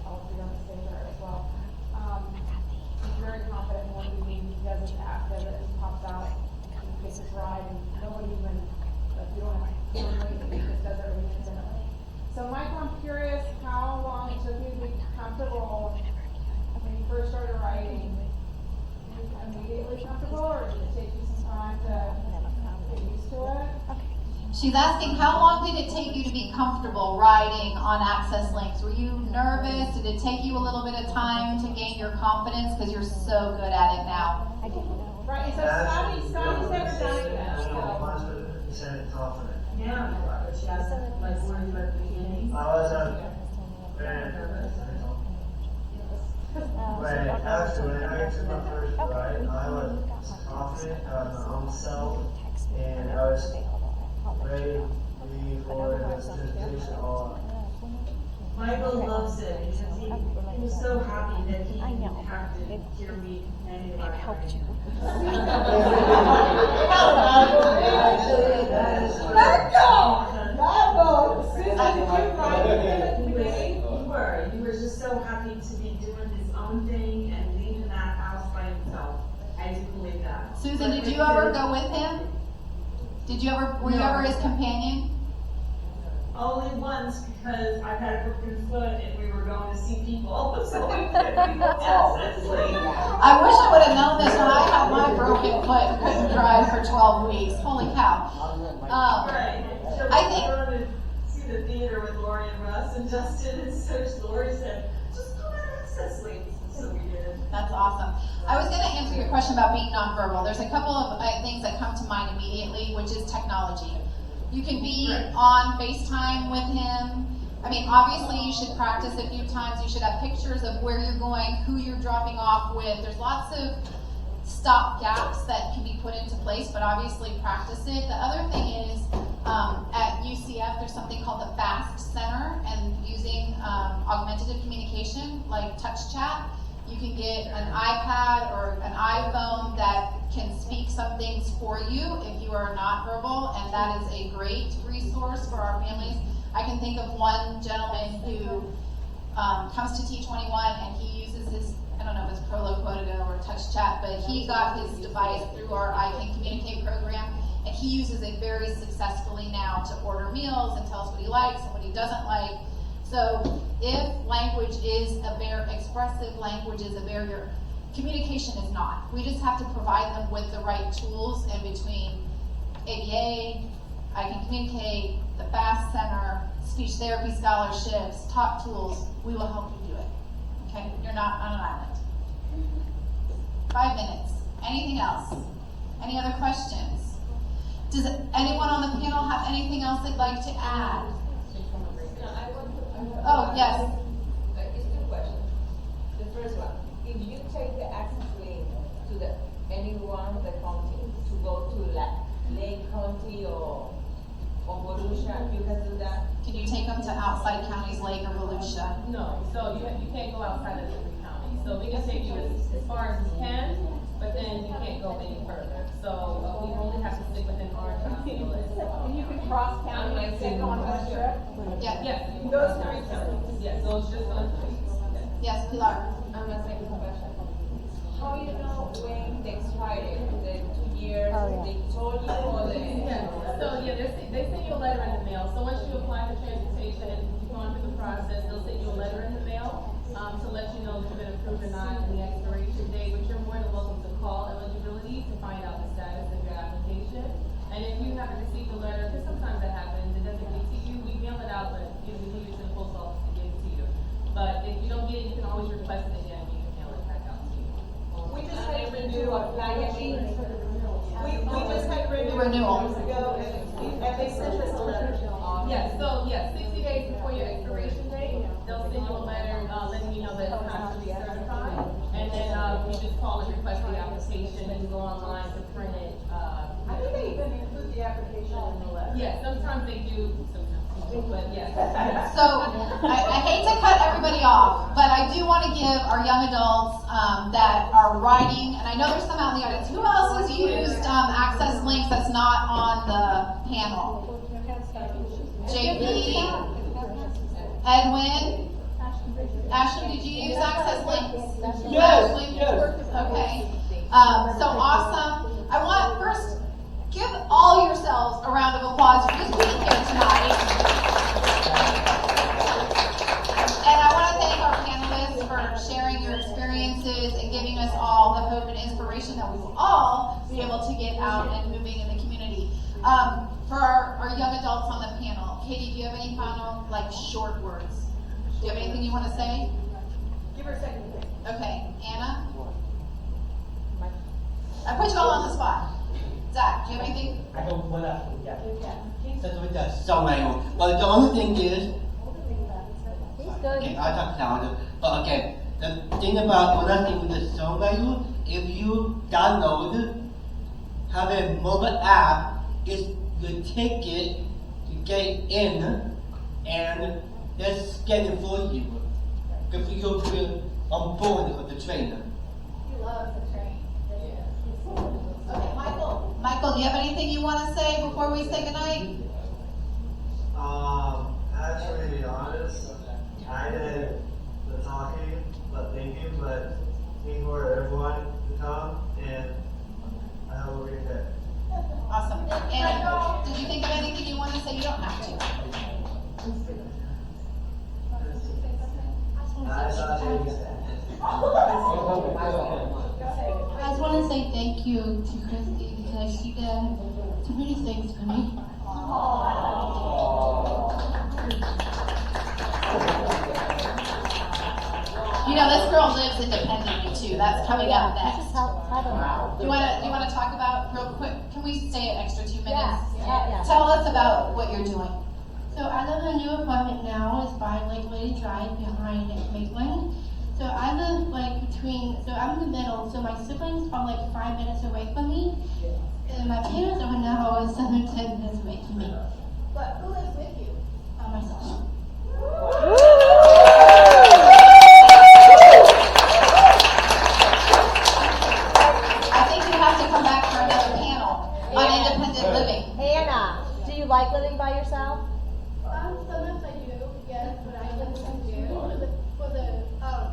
all three on the stage are as well. He's very confident in what he means. He does his app, does it, and pops out and takes his ride, and nobody even, like, you don't have to wait, he just does everything independently. So, Michael, I'm curious how long it took you to be comfortable when you first started riding. Were you immediately comfortable, or did it take you some time to get used to it?
She's asking, how long did it take you to be comfortable riding on access links? Were you nervous? Did it take you a little bit of time to gain your confidence? Because you're so good at it now.
I didn't know. Right, so Scotty's never done it yet.
I'm 100% confident.
Yeah, but she has, like, were you at the beginning?
I was very nervous. When I took my first ride, I was confident, I was my own self, and I was ready for the presentation on.
Michael loves it because he was so happy that he didn't have to hear me complaining about it. Helped you. You were just so happy to be doing his own thing and leaving that house by himself. I do believe that.
Susan, did you ever go with him? Were you ever his companion?
Only once, because I had a broken foot and we were going to see people, so we couldn't go accessly.
I wish I would have known this when I had my broken foot and couldn't drive for 12 weeks. Holy cow.
Right. So we were going to see the theater with Lori and Russ and Justin, and so Lori said, just go on access links. So we did.
That's awesome. I was going to answer your question about being nonverbal. There's a couple of things that come to mind immediately, which is technology. You can be on FaceTime with him. I mean, obviously you should practice a few times. You should have pictures of where you're going, who you're dropping off with. There's lots of stop gaps that can be put into place, but obviously practice it. The other thing is, at UCF, there's something called the FAST Center, and using augmentative communication, like touch chat, you can get an iPad or an iPhone that can speak some things for you if you are not verbal, and that is a great resource for our families. I can think of one gentleman who comes to T21 and he uses his, I don't know if it's Prolo Quotigo or Touch Chat, but he got his device through our I Can Communicate program, and he uses it very successfully now to order meals and tell us what he likes and what he doesn't like. So if language is a barrier, expressive language is a barrier, communication is not. We just have to provide them with the right tools, and between ABA, I Can Communicate, the FAST Center, speech therapy scholarships, talk tools, we will help you do it. Okay? You're not on an island. 5 minutes. Anything else? Any other questions? Does anyone on the panel have anything else they'd like to add? Oh, yes.
It's 2 questions. The first one, if you take the access link to any one of the counties to go to Lake County or Volusia, you can do that?
Can you take them to outside counties, Lake or Volusia?
No, so you can't go outside of every county. So we can take you as far as we can, but then you can't go any further. So we only have to stick within Orange, Osceola.
And you can cross county and take on one trip?
Yeah.
Yes, you can go to 3 counties. Yes, so it's just those 3.
Yes, Pilar.
My second question. How you know when the expiry, the 2 years, they told you or they?
Yeah, so yeah, they send you a letter in the mail. So once you apply for transportation and you've gone through the process, they'll send you a letter in the mail to let you know if you've been approved or not and the expiration date, but you're more than welcome to call eligibility to find out the status of your application. And if you haven't received the letter, because sometimes that happens, it doesn't get to you, we mail it out, but we leave it to the post office to get it to you. But if you don't get it, you can always request it again, we can mail it back out to you.
We just had to do apply again.
sometimes, but yeah.
So, I hate to cut everybody off, but I do want to give our young adults that are riding, and I know there's some out in the audience. Who else has used Access Links that's not on the panel? JP? Edwin? Ashley, did you use Access Links?
Yes,
Ashley?
yes.
Okay. So awesome. I want first, give all yourselves a round of applause for just being here tonight. And I want to thank our panelists for sharing your experiences and giving us all the hope and inspiration that we will all be able to get out and moving in the community. For our young adults on the panel, Katie, do you have any final, short words? Do you have anything you want to say?
Give her a second to think.
Okay, Anna? I put you all on the spot. Zach, do you have anything?
I don't want to. That's with the SunRail. But the only thing is, okay, I talk louder. But okay, the thing about one thing with the SunRail, if you download, have a mobile app, it's your ticket to get in, and they're scanning for you. Because you'll be on board of the train.
He loves the train. Okay, Michael. Michael, do you have anything you want to say before we say goodnight?
Actually, to be honest, I did the talking, but thinking, but looking for everyone to come, and I hope we're good.
Awesome. And did you think of anything you want to say? You don't have to.
I just want to say thank you to Christy because she did so many things for me.
You know, this girl lives independently too. That's coming up next. Do you want to talk about real quick? Can we stay an extra 2 minutes?
Yeah.
Tell us about what you're doing.
So I live in a new apartment now. It's by Lady Drive behind Maitland. So I live so I'm in the middle. So my siblings are 5 minutes away from me. And my parents are now 7 or 10 minutes away from me.
But who lives with you?
Myself.
I think you have to come back for another panel on independent living.
Hannah, do you like living by yourself?
Sometimes I do, yes, but I live with you.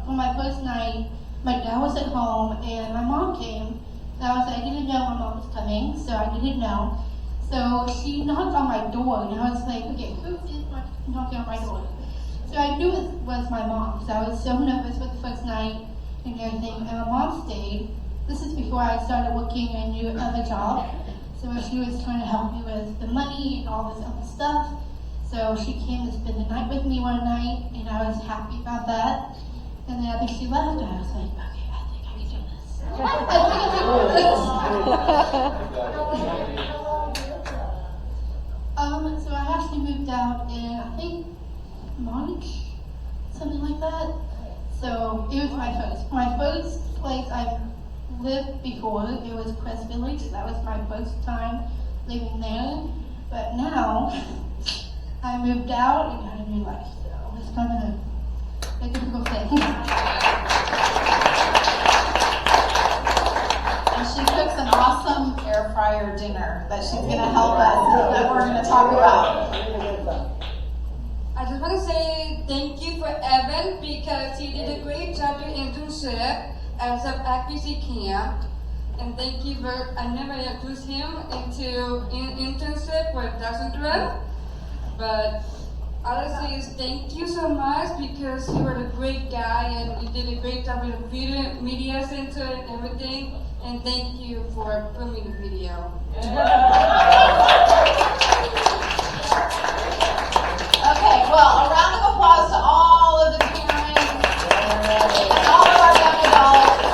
For my first night, my dad was at home and my mom came. And I didn't know my mom was coming, so I didn't know. So she knocked on my door, and I was like, okay, who is knocking on my door? So I knew it was my mom, so I was so nervous for the first night and everything. And my mom stayed. This is before I started working a new other job. So she was trying to help me with the money and all this other stuff. So she came to spend the night with me one night, and I was happy about that. And then after she left, I was like, okay, I think I can do this. So I actually moved out in, I think, March, something like that. So it was my first place I've lived before. It was Crest Village. That was my first time living there. But now I moved out and got a new life. So it's kind of a difficult thing.
And she cooks an awesome air fryer dinner that she's going to help us, that we're going to talk about.
I just want to say thank you for Evan because he did a great job in internship as an activity camp. And thank you I never introduced him into internship with SunRail. But all I say is thank you so much because you are a great guy and you did a great job with the media center and everything. And thank you for filming the video.
Okay, well, a round of applause to all of the parents and all of our young adults.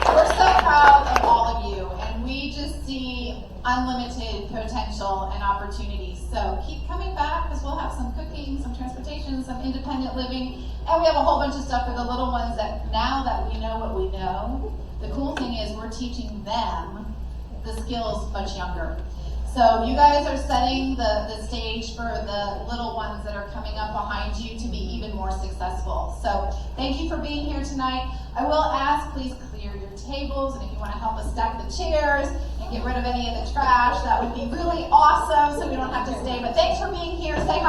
We're so proud of all of you, and we just see unlimited potential and opportunities. So keep coming back because we'll have some cooking, some transportation, some independent living, and we have a whole bunch of stuff for the little ones that now that we know what we know, the cool thing is we're teaching them the skills much younger. So you guys are setting the stage for the little ones that are coming up behind you to be even more successful. So thank you for being here tonight. I will ask, please clear your tables, and if you want to help us stack the chairs and get rid of any of the trash, that would be really awesome so we don't have to stay. But thanks for being here. Say